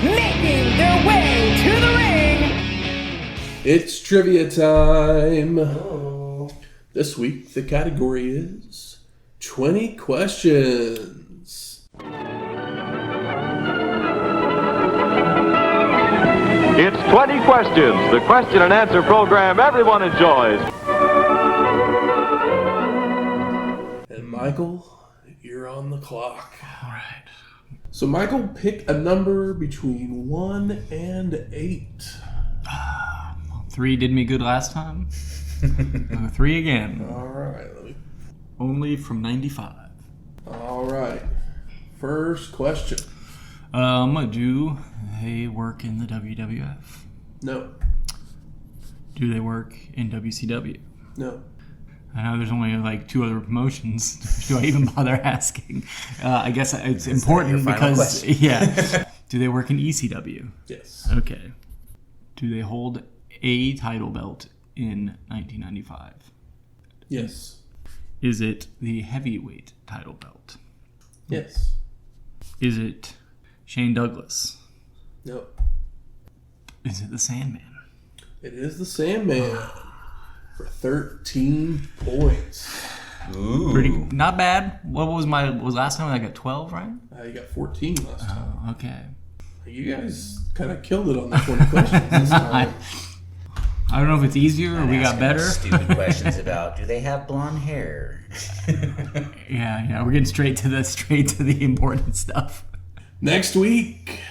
Making their way to the ring. It's trivia time. Oh. This week, the category is 20 questions. It's 20 questions, the question and answer program everyone enjoys. And Michael, you're on the clock. All right. So, Michael, pick a number between 1 and 8. 3 did me good last time. 3 again. All right. Only from 95. All right. First question. Do they work in the WWF? No. Do they work in WCW? No. I know there's only like 2 other promotions. Do I even bother asking? I guess it's important because Do they work in ECW? Yes. Okay. Do they hold a title belt in 1995? Yes. Is it the heavyweight title belt? Yes. Is it Shane Douglas? No. Is it the Sandman? It is the Sandman for 13 points. Ooh. Pretty not bad. What was last time? I got 12, right? You got 14 last time. Oh, okay. You guys kind of killed it on the 20 questions this time. I don't know if it's easier or we got better. Stupid questions about, do they have blonde hair? Yeah, we're getting straight to the important stuff. Next week,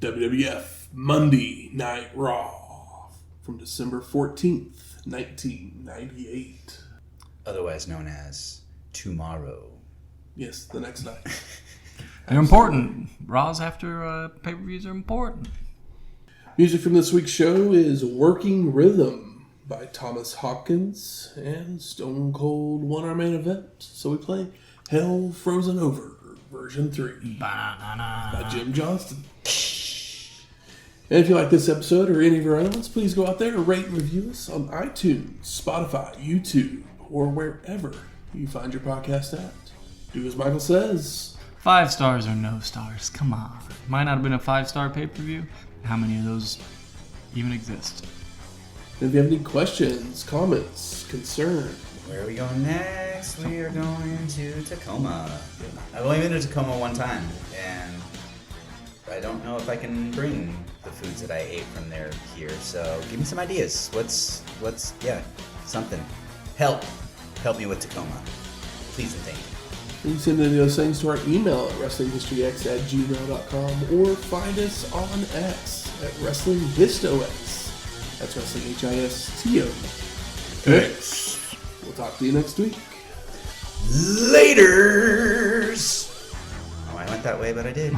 WWF Monday Night Raw from December 14th, 1998. Otherwise known as Tomorrow. Yes, the next night. They're important. Raws after pay-per-views are important. Music from this week's show is Working Rhythm by Thomas Hopkins, and Stone Cold won our main event, so we play Hell Frozen Over, version 3 by Jim Johnston. And if you like this episode or any of our other ones, please go out there and rate and review us on iTunes, Spotify, YouTube, or wherever you find your podcast at. Do as Michael says. 5 stars or no stars. Come on. Might not have been a 5-star pay-per-view. How many of those even exist? And if you have any questions, comments, concerns. Where are we going next? We are going to Tacoma. I've only been to Tacoma one time, and I don't know if I can bring the foods that I ate from there here. So give me some ideas. What's something. Help me with Tacoma. Please and thank you. You can send any of those things to our email at wrestlinghistoryx@gmail.com or find us on X at WrestlingHistoX. That's WrestlingHistoX. We'll talk to you next week. Laters! Oh, I went that way, but I did.